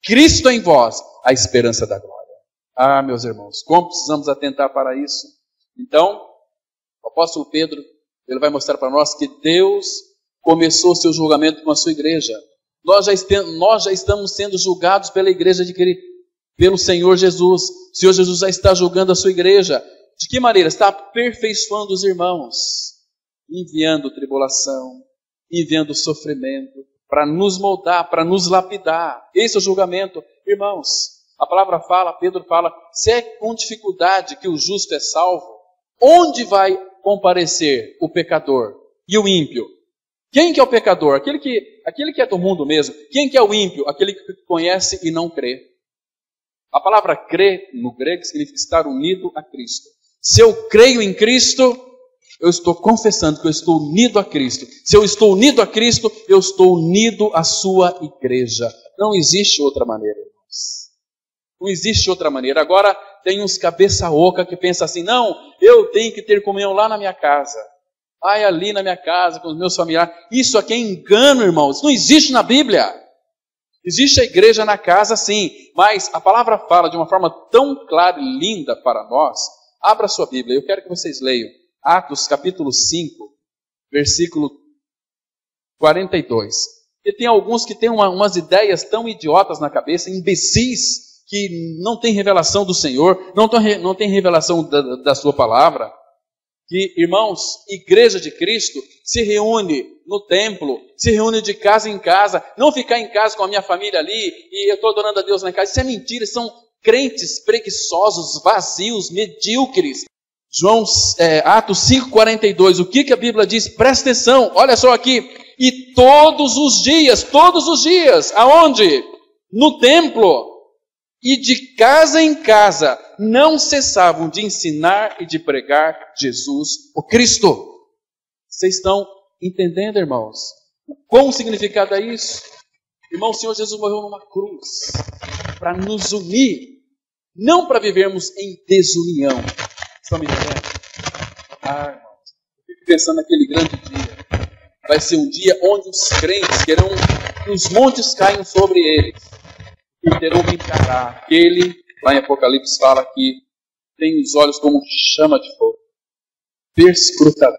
Cristo em vós, a esperança da glória. Ah, meus irmãos, como precisamos atentar para isso? Então, o apóstolo Pedro, ele vai mostrar para nós que Deus começou o seu julgamento com a sua igreja. Nós já estamos sendo julgados pela igreja pelo Senhor Jesus. O Senhor Jesus já está julgando a sua igreja. De que maneira? Está aperfeiçoando os irmãos, enviando tribulação, enviando sofrimento, para nos moldar, para nos lapidar. Esse é o julgamento. Irmãos, a palavra fala, Pedro fala, se é com dificuldade que o justo é salvo, onde vai comparecer o pecador e o ímpio? Quem que é o pecador? Aquele que é do mundo mesmo. Quem que é o ímpio? Aquele que conhece e não crê. A palavra crer no grego significa estar unido a Cristo. Se eu creio em Cristo, eu estou confessando que eu estou unido a Cristo. Se eu estou unido a Cristo, eu estou unido à sua igreja. Não existe outra maneira, irmãos. Não existe outra maneira. Agora tem uns cabeça oca que pensam assim, não, eu tenho que ter comunhão lá na minha casa. Ai, ali na minha casa, com os meus familiares. Isso aqui é engano, irmãos. Não existe na Bíblia. Existe a igreja na casa, sim. Mas a palavra fala de uma forma tão clara e linda para nós. Abra sua Bíblia. Eu quero que vocês leiam. Atos capítulo 5, versículo 42. E tem alguns que têm umas ideias tão idiotas na cabeça, imbecis, que não tem revelação do Senhor, não tem revelação da sua palavra. Que, irmãos, igreja de Cristo se reúne no templo, se reúne de casa em casa, não ficar em casa com a minha família ali, e eu estou adorando a Deus lá em casa. Isso é mentira, são crentes preguiçosos, vazios, medíocres. Atos 5,42, o que a Bíblia diz? Presta atenção, olha só aqui. E todos os dias, aonde? no templo e de casa em casa não cessavam de ensinar e de pregar Jesus, o Cristo. Vocês estão entendendo, irmãos? Qual o significado é isso? Irmão, o Senhor Jesus morreu numa cruz para nos unir, não para vivermos em desunião. Estão me entendendo? Irmãos, eu fico pensando naquele grande dia. Vai ser um dia onde os crentes querão que os montes caiam sobre eles e terão que encarar aquele, lá em Apocalipse fala que tem os olhos como chama de fogo, perscrutador.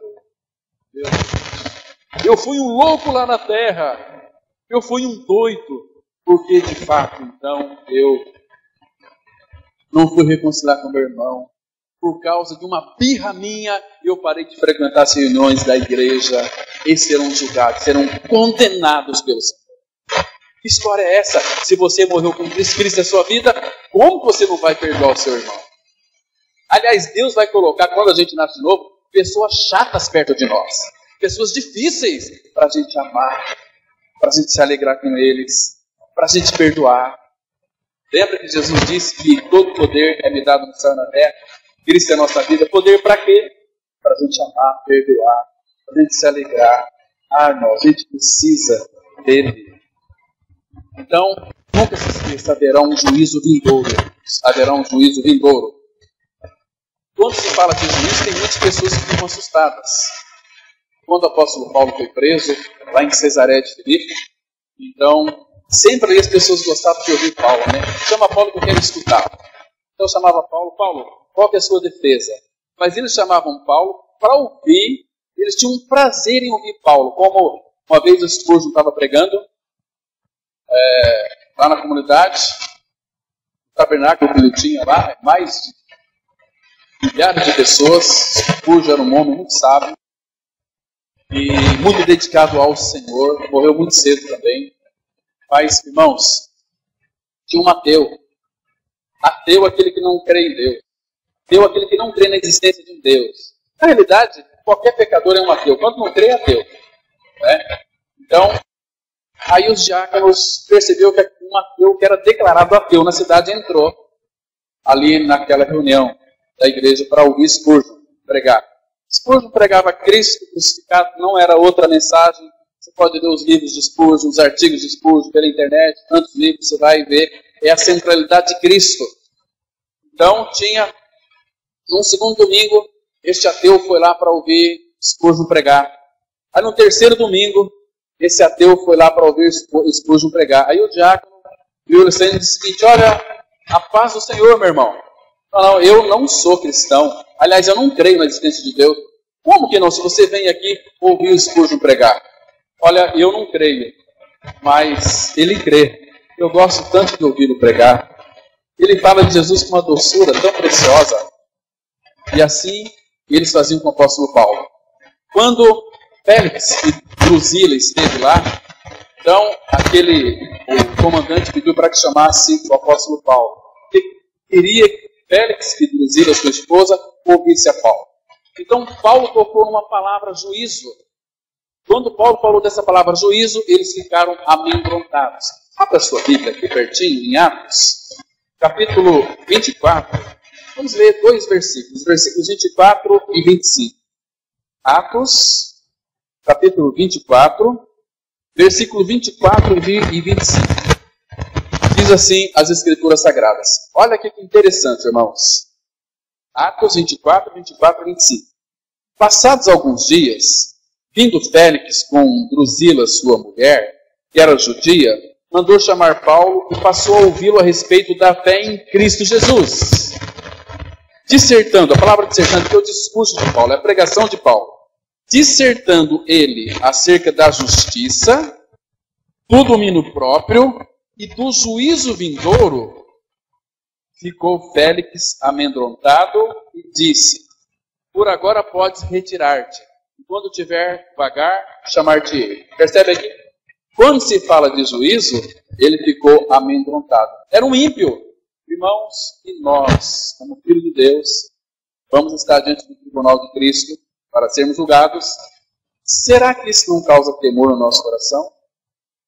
Eu fui um louco lá na terra, eu fui um doido, porque de fato, então, eu não fui reconciliar com meu irmão. Por causa de uma birra minha, eu parei de frequentar as reuniões da igreja. Eles serão julgados, serão condenados pelo Senhor. Que história é essa? Se você morreu com Cristo na sua vida, como você não vai perdoar o seu irmão? Aliás, Deus vai colocar, quando a gente nasce de novo, pessoas chatas perto de nós. Pessoas difíceis para a gente amar, para a gente se alegrar com eles, para a gente perdoar. Lembra que Jesus disse que todo poder é me dado no céu e na terra? Cristo é a nossa vida. Poder para quê? Para a gente amar, perdoar, para a gente se alegrar. Irmão, a gente precisa dele. Então, nunca se esqueça, haverá um juízo vindouro. Haverá um juízo vindouro. Quando se fala de juízo, tem muitas pessoas que ficam assustadas. Quando o apóstolo Paulo foi preso, lá em Cesareia de Filipe, então, sempre ali as pessoas gostavam de ouvir Paulo, né? Chama Paulo que eu quero escutar. Então chamava Paulo, qual que é a sua defesa? Mas eles chamavam Paulo para ouvir, eles tinham um prazer em ouvir Paulo. Como uma vez o Spurgeon estava pregando, lá na comunidade, o tabernáculo que ele tinha lá, mais de milhares de pessoas. Spurgeon era um homem muito sábio e muito dedicado ao Senhor, morreu muito cedo também. Mas, irmãos, tinha um ateu. Ateu é aquele que não crê em Deus. Ateu é aquele que não crê na existência de um Deus. Na realidade, qualquer pecador é um ateu. Quando não crê, é ateu. Né? Então, aí os diáconos perceberam que um ateu que era declarado ateu na cidade entrou ali naquela reunião da igreja para ouvir Spurgeon pregar. Spurgeon pregava Cristo crucificado, não era outra mensagem. Você pode ler os livros de Spurgeon, os artigos de Spurgeon pela internet, tantos livros, você vai ver, é a centralidade de Cristo. Então, num segundo domingo, este ateu foi lá para ouvir Spurgeon pregar. Aí no terceiro domingo, esse ateu foi lá para ouvir Spurgeon pregar. Aí o diácono viu ele saindo e disse o seguinte: olha, a paz do Senhor, meu irmão. Não, eu não sou cristão. Aliás, eu não creio na existência de Deus. Como que não? Se você vem aqui ouvir o Spurgeon pregar. Olha, eu não creio, mas ele crê. Eu gosto tanto de ouvi-lo pregar. Ele fala de Jesus com uma doçura tão preciosa. E assim eles faziam com o apóstolo Paulo. Quando Félix e Drusila esteve lá, então o comandante pediu para que chamasse o apóstolo Paulo. Ele queria que Félix e Drusila, sua esposa, ouvisse a Paulo. Então Paulo tocou numa palavra juízo. Quando Paulo falou dessa palavra juízo, eles ficaram amedrontados. Abra sua Bíblia aqui pertinho, em Atos, capítulo 24. Vamos ler dois versículos, versículos 24 e 25. Atos, capítulo 24, versículo 24 e 25. Diz assim as Escrituras Sagradas. Olha que interessante, irmãos. Atos 24, 24 e 25. Passados alguns dias, vindo Félix com Drusila, sua mulher, que era judia, mandou chamar Paulo e passou a ouvi-lo a respeito da fé em Cristo Jesus. Dissertando, a palavra dissertando que é o discurso de Paulo, é a pregação de Paulo. Dissertando ele acerca da justiça, do domínio próprio e do juízo vindouro, ficou Félix amedrontado e disse: por agora podes retirar-te. Quando tiver vagar, chamar-te-ei. Percebe aqui? Quando se fala de juízo, ele ficou amedrontado. Era um ímpio. Irmãos, e nós, como filhos de Deus, vamos estar diante do tribunal de Cristo para sermos julgados. Será que isso não causa temor no nosso coração?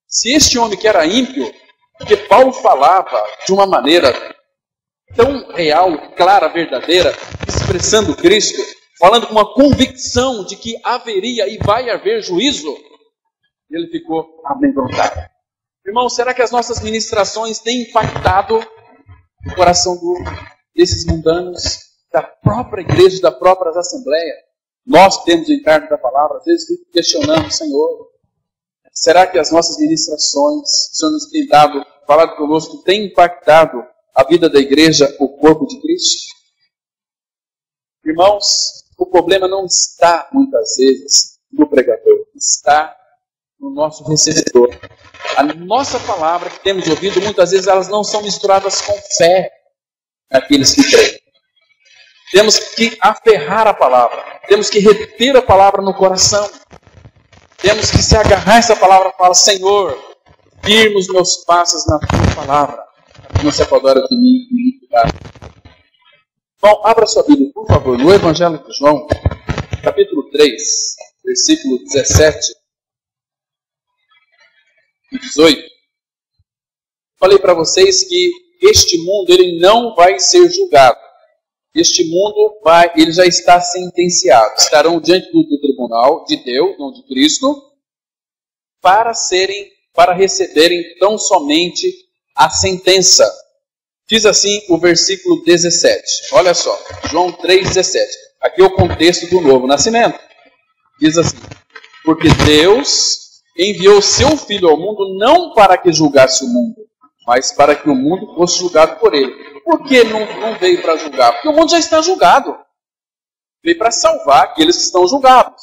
Se este homem que era ímpio Porque Paulo falava de uma maneira tão real, clara, verdadeira, expressando Cristo, falando com uma convicção de que haveria e vai haver juízo. E ele ficou amedrontado. Irmão, será que as nossas ministrações têm impactado o coração desses mundanos, da própria igreja, da própria assembleia? Nós que temos o encargo da palavra, às vezes fico questionando, Senhor, será que as nossas ministrações, o Senhor nos tem dado, falado conosco, tem impactado a vida da igreja, o corpo de Cristo? Irmãos, o problema não está, muitas vezes, no pregador, está no nosso recebedor. A nossa palavra que temos ouvido, muitas vezes elas não são misturadas com fé naqueles que creem. Temos que aferrar a palavra, temos que reter a palavra no coração, temos que se agarrar a essa palavra e falar, Senhor, firma os meus passos na tua palavra, não se apodera de mim e iniquidade. Bom, abra sua Bíblia, por favor, no Evangelho de João, capítulo 3, versículo 17 e 18. Falei para vocês que este mundo ele não vai ser julgado. Este mundo ele já está sentenciado. Estarão diante do tribunal de Deus, não de Cristo, para receberem tão somente a sentença. Diz assim o versículo 17. Olha só, João 3,17. Aqui é o contexto do novo nascimento. Diz assim: porque Deus enviou seu Filho ao mundo não para que julgasse o mundo, mas para que o mundo fosse julgado por ele. Por que não veio para julgar? Porque o mundo já está julgado. Veio para salvar aqueles que estão julgados.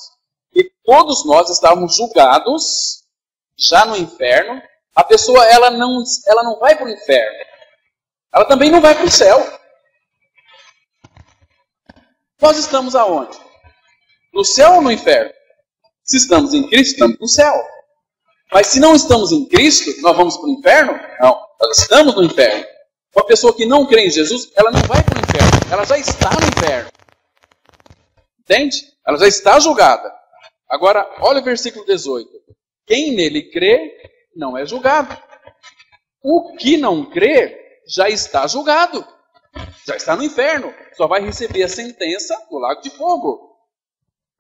E todos nós estávamos julgados já no inferno. A pessoa ela não vai para o inferno. Ela também não vai para o céu. Nós estamos aonde? No céu ou no inferno? Se estamos em Cristo, estamos no céu. Mas se não estamos em Cristo, nós vamos para o inferno? Não, nós estamos no inferno. Uma pessoa que não crê em Jesus, ela não vai para o inferno. Ela já está no inferno. Entende? Ela já está julgada. Agora, olha o versículo 18. Quem nele crê, não é julgado. O que não crê, já está julgado. Já está no inferno. Só vai receber a sentença do lago de fogo.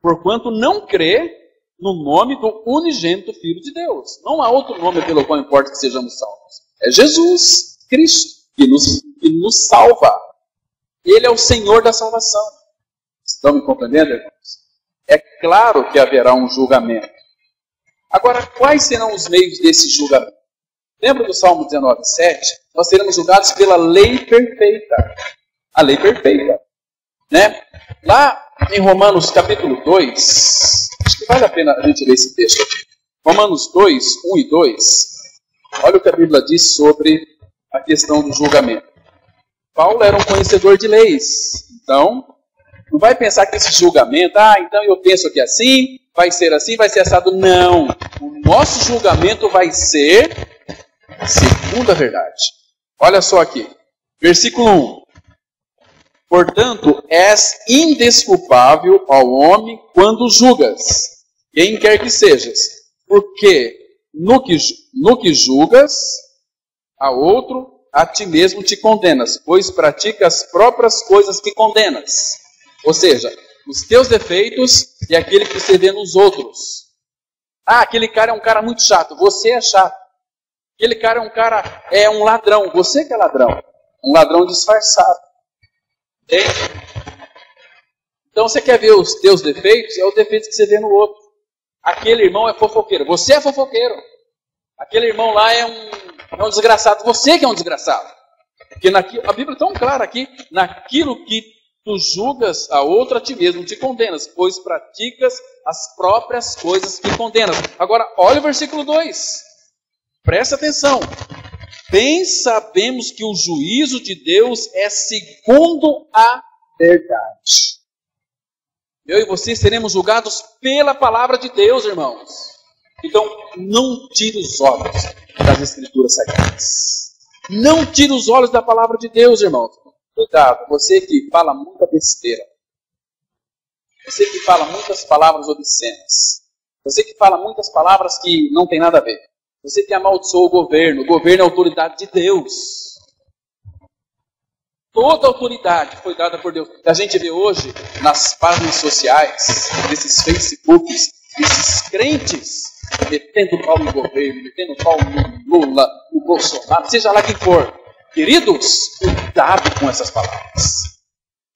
Porquanto não crê no nome do unigênito Filho de Deus. Não há outro nome pelo qual importa que sejamos salvos. É Jesus Cristo que nos salva. Ele é o Senhor da salvação. Estão me compreendendo, irmãos? É claro que haverá um julgamento. Agora, quais serão os meios desse julgamento? Lembra do Salmo 19:7? Nós seremos julgados pela lei perfeita. A lei perfeita. Né? Lá em Romanos capítulo 2, acho que vale a pena a gente ler esse texto aqui. Romanos 2, 1 e 2. Olha o que a Bíblia diz sobre a questão do julgamento. Paulo era um conhecedor de leis. Então, não vai pensar que esse julgamento, então eu penso que assim, vai ser assado. Não. O nosso julgamento vai ser segundo a verdade. Olha só aqui. Versículo 1. Portanto, és indesculpável ao homem quando julgas, quem quer que sejas, porque no que julgas a outro, a ti mesmo te condenas, pois pratica as próprias coisas que condenas. Ou seja, os teus defeitos e aquele que você vê nos outros. Aquele cara é um cara muito chato, você é chato. Aquele cara é um ladrão, você que é ladrão. Um ladrão disfarçado. Entende? Então você quer ver os teus defeitos, é o defeito que você vê no outro. Aquele irmão é fofoqueiro, você é fofoqueiro. Aquele irmão lá é um desgraçado, você que é um desgraçado. Porque a Bíblia é tão clara aqui, naquilo que tu julgas a outro, a ti mesmo te condenas, pois praticas as próprias coisas que condenas. Agora, olha o versículo 2. Presta atenção. Bem sabemos que o juízo de Deus é segundo a verdade. Eu e você seremos julgados pela palavra de Deus, irmãos. Então, não tire os olhos das Escrituras Sagradas. Não tire os olhos da palavra de Deus, irmãos. Cuidado, você que fala muita besteira. Você que fala muitas palavras obscenas. Você que fala muitas palavras que não tem nada a ver. Você que amaldiçoou o governo é autoridade de Deus. Toda autoridade foi dada por Deus. A gente vê hoje nas páginas sociais, nesses Facebooks, esses crentes metendo pau no governo, metendo pau no Lula, no Bolsonaro, seja lá quem for. Queridos, cuidado com essas palavras.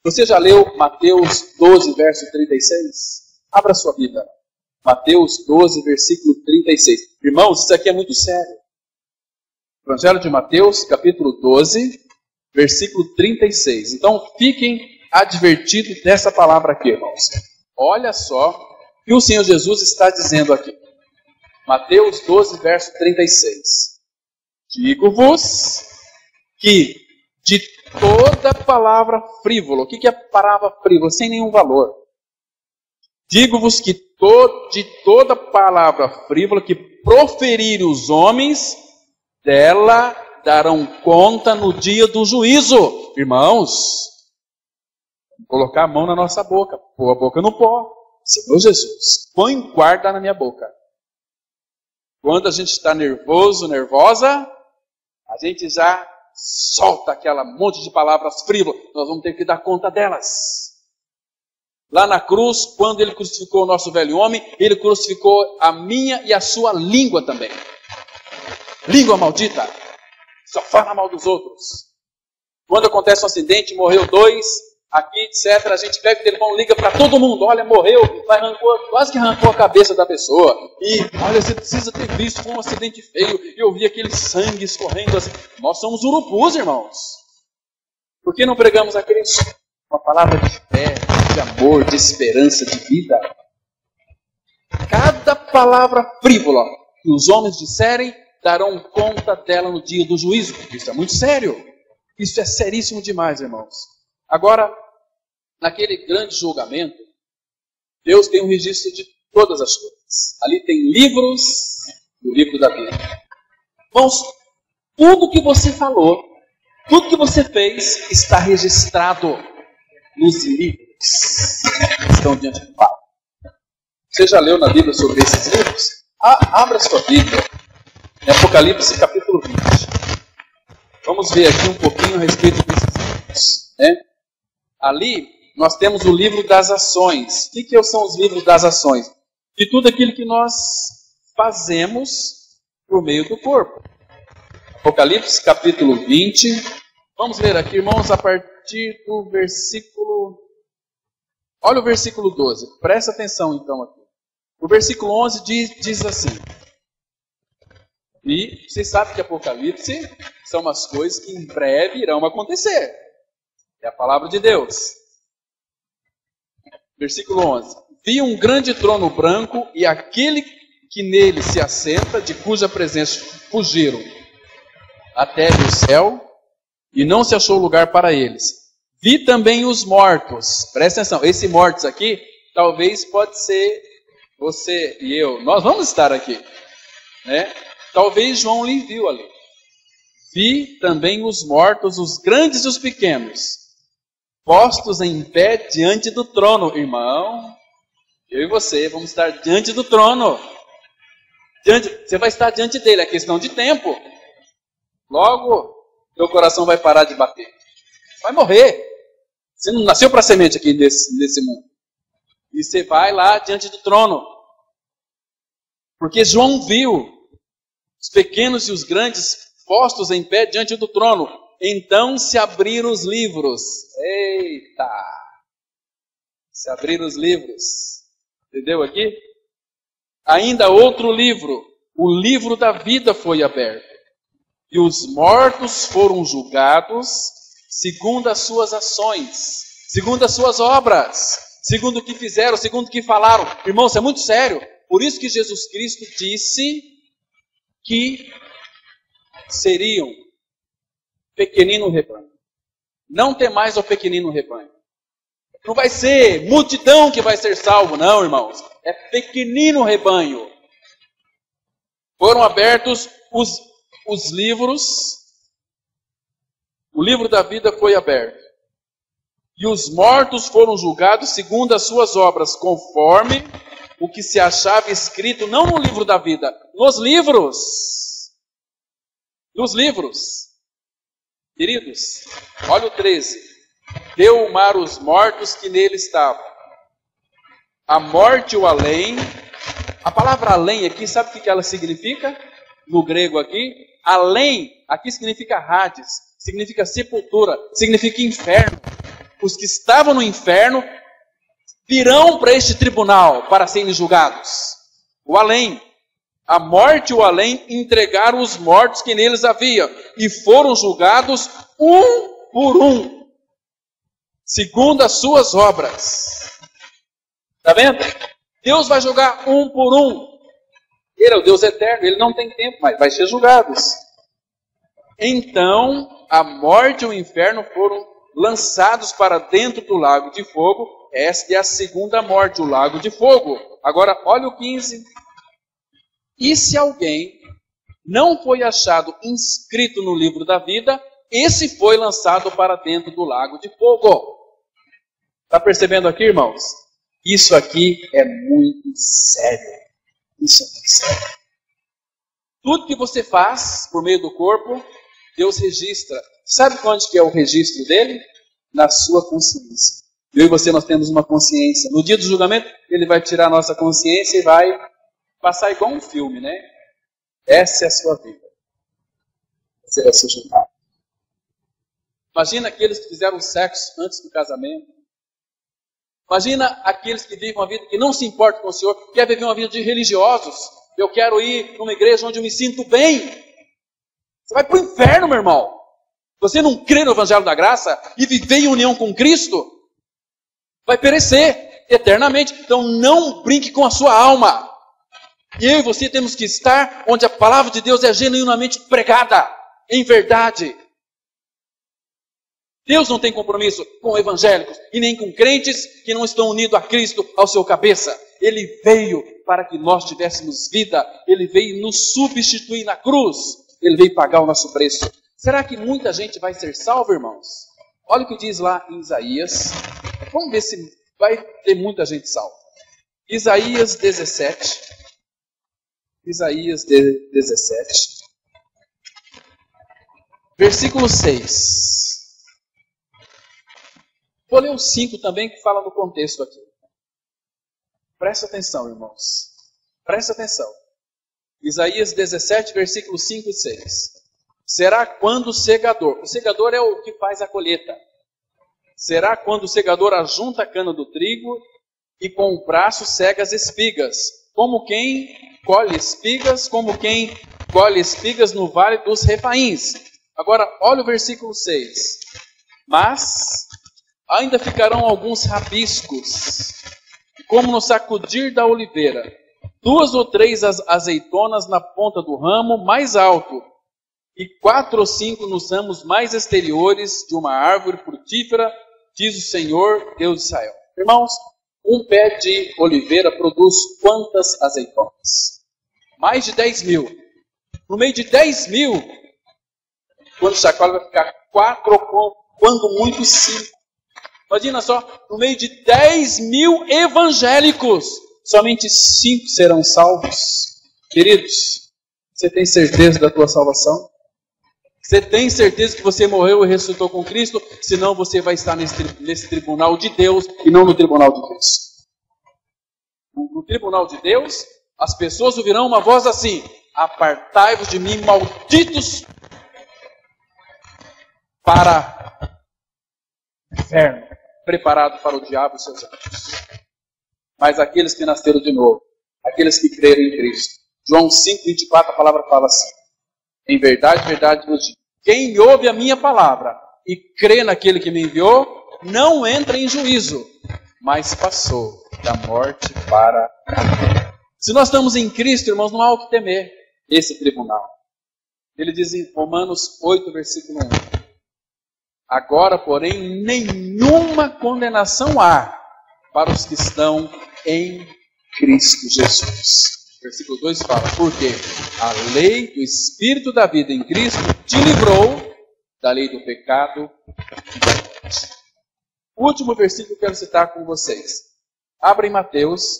Você já leu Mateus 12, verso 36? Abra sua Bíblia. Mateus 12, versículo 36. Irmãos, isso aqui é muito sério. Evangelho de Mateus, capítulo 12, versículo 36. Então, fiquem advertidos dessa palavra aqui, irmãos. Olha só o que o Senhor Jesus está dizendo aqui. Mateus 12, verso 36. Digo-vos que de toda palavra frívola, o que é palavra frívola? Sem nenhum valor. Digo-vos que de toda palavra frívola que proferirem os homens, dela darão conta no dia do juízo. Irmãos, vamos colocar a mão na nossa boca, pôr a boca no pó. Senhor Jesus, põe guarda na minha boca. Quando a gente está nervoso, nervosa, a gente já solta aquela monte de palavras frívolas. Nós vamos ter que dar conta delas. Lá na cruz, quando ele crucificou o nosso velho homem, ele crucificou a minha e a sua língua também. Língua maldita. Só fala mal dos outros. Quando acontece um acidente, morreu 2, aqui, etc., a gente pega o telefone, liga para todo mundo. Olha, morreu, quase que arrancou a cabeça da pessoa. E, olha, você precisa ter visto, foi um acidente feio. Eu vi aquele sangue escorrendo assim. Nós somos urupus, irmãos. Por que não pregamos a Cristo? Uma palavra de fé, de amor, de esperança, de vida. Cada palavra frívola que os homens disserem, darão conta dela no dia do juízo. Isso é muito sério. Isso é seríssimo demais, irmãos. Agora, naquele grande julgamento, Deus tem um registro de todas as coisas. Ali tem livros, o livro da vida. Irmãos, tudo que você falou, tudo que você fez, está registrado nos livros que estão diante do Pai. Você já leu na Bíblia sobre esses livros? Abra a sua Bíblia. Em Apocalipse, capítulo 20. Vamos ver aqui um pouquinho a respeito desses livros. Né? Ali, nós temos o livro das ações. O que são os livros das ações? De tudo aquilo que nós fazemos por meio do corpo. Apocalipse, capítulo 20. Vamos ler aqui, irmãos, a partir do versículo... Olha o versículo 12. Presta atenção, então, aqui. O versículo 11 diz assim... E vocês sabem que Apocalipse são umas coisas que em breve irão acontecer. É a palavra de Deus. Versículo 11. Vi um grande trono branco e aquele que nele se assenta, de cuja presença fugiram a terra e o céu, e não se achou lugar para eles. Vi também os mortos. Presta atenção, esses mortos aqui, talvez pode ser você e eu. Nós vamos estar aqui, né? Talvez João lhe viu ali. Vi também os mortos, os grandes e os pequenos, postos em pé diante do trono. Irmão, eu e você vamos estar diante do trono. Você vai estar diante dele, é questão de tempo. Logo, teu coração vai parar de bater. Você vai morrer. Você não nasceu para semente aqui nesse mundo. E você vai lá diante do trono. Porque João viu os pequenos e os grandes postos em pé diante do trono. Então se abriram os livros. Eita! Se abriram os livros. Entendeu aqui? Ainda outro livro. O livro da vida foi aberto. E os mortos foram julgados segundo as suas ações, segundo as suas obras, segundo o que fizeram, segundo o que falaram. Irmãos, isso é muito sério. Por isso que Jesus Cristo disse que seriam pequenino rebanho. Não temais ao pequenino rebanho. Não vai ser multidão que vai ser salvo, não, irmãos. É pequenino rebanho. Foram abertos os livros. O livro da vida foi aberto. E os mortos foram julgados segundo as suas obras, conforme o que se achava escrito, não no livro da vida, nos livros. dos livros. Queridos, olha o 13. Deu o mar os mortos que nele estavam. A morte e o além. A palavra além aqui, sabe o que ela significa? No grego aqui, além, aqui significa Hades, significa sepultura, significa inferno. Os que estavam no inferno virão para este tribunal para serem julgados. O além, a morte e o além entregaram os mortos que neles havia e foram julgados um por um, segundo as suas obras. Está vendo? Deus vai julgar um por um. Ele é o Deus eterno, ele não tem tempo, mas vai ser julgados. Então, a morte e o inferno foram lançados para dentro do lago de fogo. Esta é a segunda morte, o lago de fogo. Agora, olha o 15. E se alguém não foi achado inscrito no livro da vida, esse foi lançado para dentro do lago de fogo. Está percebendo aqui, irmãos? Isso aqui é muito sério. Isso é muito sério. Tudo que você faz por meio do corpo, Deus registra. Sabe onde que é o registro dele? Na sua consciência. Eu e você, nós temos uma consciência. No dia do julgamento, ele vai tirar a nossa consciência e vai passar igual um filme, né? Essa é a sua vida. Você vai ser julgado. Imagina aqueles que fizeram sexo antes do casamento. Imagina aqueles que vivem uma vida que não se importam com o Senhor, quer viver uma vida de religiosos. Eu quero ir para uma igreja onde eu me sinto bem. Você vai para o inferno, meu irmão. Você não crê no Evangelho da Graça e viver em união com Cristo, vai perecer eternamente. Então não brinque com a sua alma. E eu e você temos que estar onde a palavra de Deus é genuinamente pregada, em verdade. Deus não tem compromisso com evangélicos e nem com crentes que não estão unidos a Cristo ao seu cabeça. Ele veio para que nós tivéssemos vida. Ele veio nos substituir na cruz. Ele veio pagar o nosso preço. Será que muita gente vai ser salva, irmãos? Olha o que diz lá em Isaías. Vamos ver se vai ter muita gente salva. Isaías 17. Isaías 17. Versículo 6. Vou ler o 5 também, que fala no contexto aqui. Presta atenção, irmãos. Presta atenção. Isaías 17, versículos 5 e 6. Será quando o segador é o que faz a colheita. Será quando o segador ajunta a cana do trigo e com o braço cega as espigas, como quem colhe espigas no vale dos Refaíns. Agora, olha o versículo 6. Mas ainda ficarão alguns rabiscos, como no sacudir da oliveira, 2 ou 3 azeitonas na ponta do ramo mais alto, e 4 ou 5 nos ramos mais exteriores de uma árvore frutífera, diz o Senhor, Deus de Israel. Irmãos, um pé de oliveira produz quantas azeitonas? Mais de 10.000. No meio de 10.000, quando chacoalha vai ficar 4 ou quando muito 5. Imagina só, no meio de 10.000 evangélicos, somente 5 serão salvos. Queridos, você tem certeza da tua salvação? Você tem certeza que você morreu e ressuscitou com Cristo? Senão você vai estar nesse tribunal de Deus e não no tribunal de Deus. No tribunal de Deus, as pessoas ouvirão uma voz assim: apartai-vos de mim, malditos, para o inferno, preparado para o diabo e seus anjos. Mas aqueles que nasceram de novo, aqueles que creram em Cristo. João 5,24, a palavra fala assim: em verdade, verdade vos digo, quem ouve a minha palavra e crê naquele que me enviou, não entra em juízo, mas passou da morte para a vida. Se nós estamos em Cristo, irmãos, não há o que temer esse tribunal. Ele diz em Romanos 8, versículo 1. Agora, porém, nenhuma condenação há para os que estão em Cristo Jesus. Versículo 2 fala, porque a lei do Espírito da vida em Cristo te livrou da lei do pecado e da morte. O último versículo que eu quero citar com vocês. Abra em Mateus,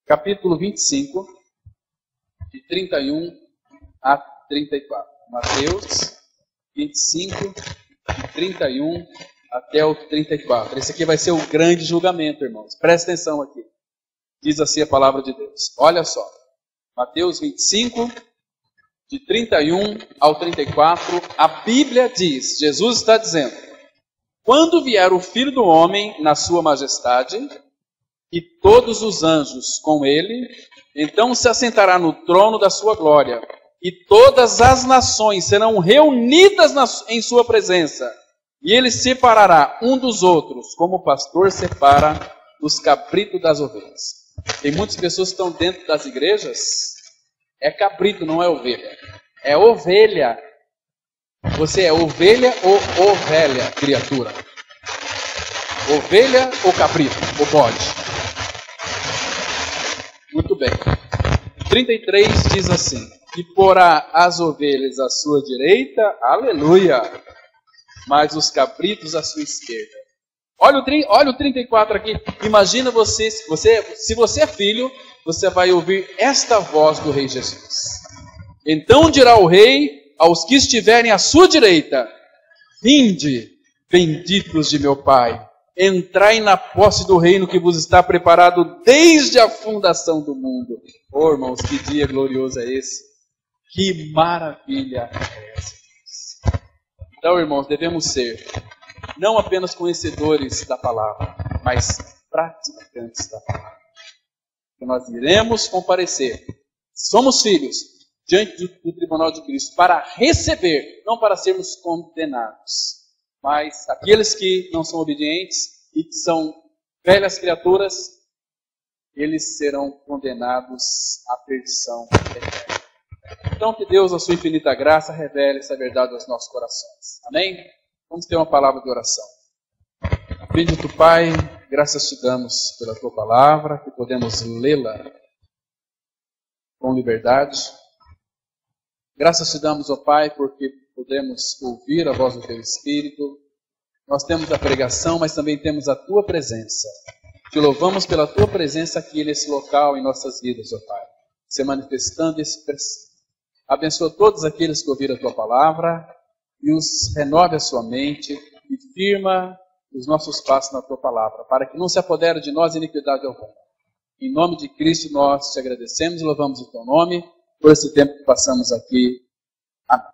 capítulo 25, de 31 a 34. Mateus 25, de 31 até o 34. Esse aqui vai ser o grande julgamento, irmãos. Presta atenção aqui. Diz assim a palavra de Deus. Olha só. Mateus 25, de 31 ao 34. A Bíblia diz, Jesus está dizendo: quando vier o Filho do Homem na sua majestade, e todos os anjos com ele, então se assentará no trono da sua glória, e todas as nações serão reunidas em sua presença, e ele separará um dos outros, como o pastor separa os cabritos das ovelhas. Tem muitas pessoas que estão dentro das igrejas, é cabrito, não é ovelha. É ovelha. Você é ovelha ou ovelha, criatura? Ovelha ou cabrito? Ou bode? Muito bem. 33 diz assim: e porá as ovelhas à sua direita, aleluia, mas os cabritos à sua esquerda. Olha o 34 aqui. Imagina você, se você é filho, você vai ouvir esta voz do Rei Jesus. Então dirá o Rei aos que estiverem à sua direita: vinde, benditos de meu Pai, entrai na posse do reino que vos está preparado desde a fundação do mundo. Oh, irmãos, que dia glorioso é esse! Que maravilha é essa! Então, irmãos, devemos ser não apenas conhecedores da palavra, mas praticantes da palavra. Que nós iremos comparecer. Somos filhos diante do tribunal de Cristo para receber, não para sermos condenados. Mas aqueles que não são obedientes e que são velhas criaturas, eles serão condenados à perdição eterna. Então que Deus, a sua infinita graça, revele essa verdade aos nossos corações. Amém? Vamos ter uma palavra de oração. Bendito Pai, graças te damos pela tua palavra, que podemos lê-la com liberdade. Graças te damos, ó Pai, porque podemos ouvir a voz do teu Espírito. Nós temos a pregação, mas também temos a tua presença. Te louvamos pela tua presença aqui nesse local, em nossas vidas, ó Pai. Se manifestando e expressando. Abençoa todos aqueles que ouviram a tua palavra e os renove a sua mente e firma os nossos passos na tua palavra, para que não se apodere de nós iniquidade alguma. Em nome de Cristo nós te agradecemos e louvamos o teu nome por esse tempo que passamos aqui. Amém.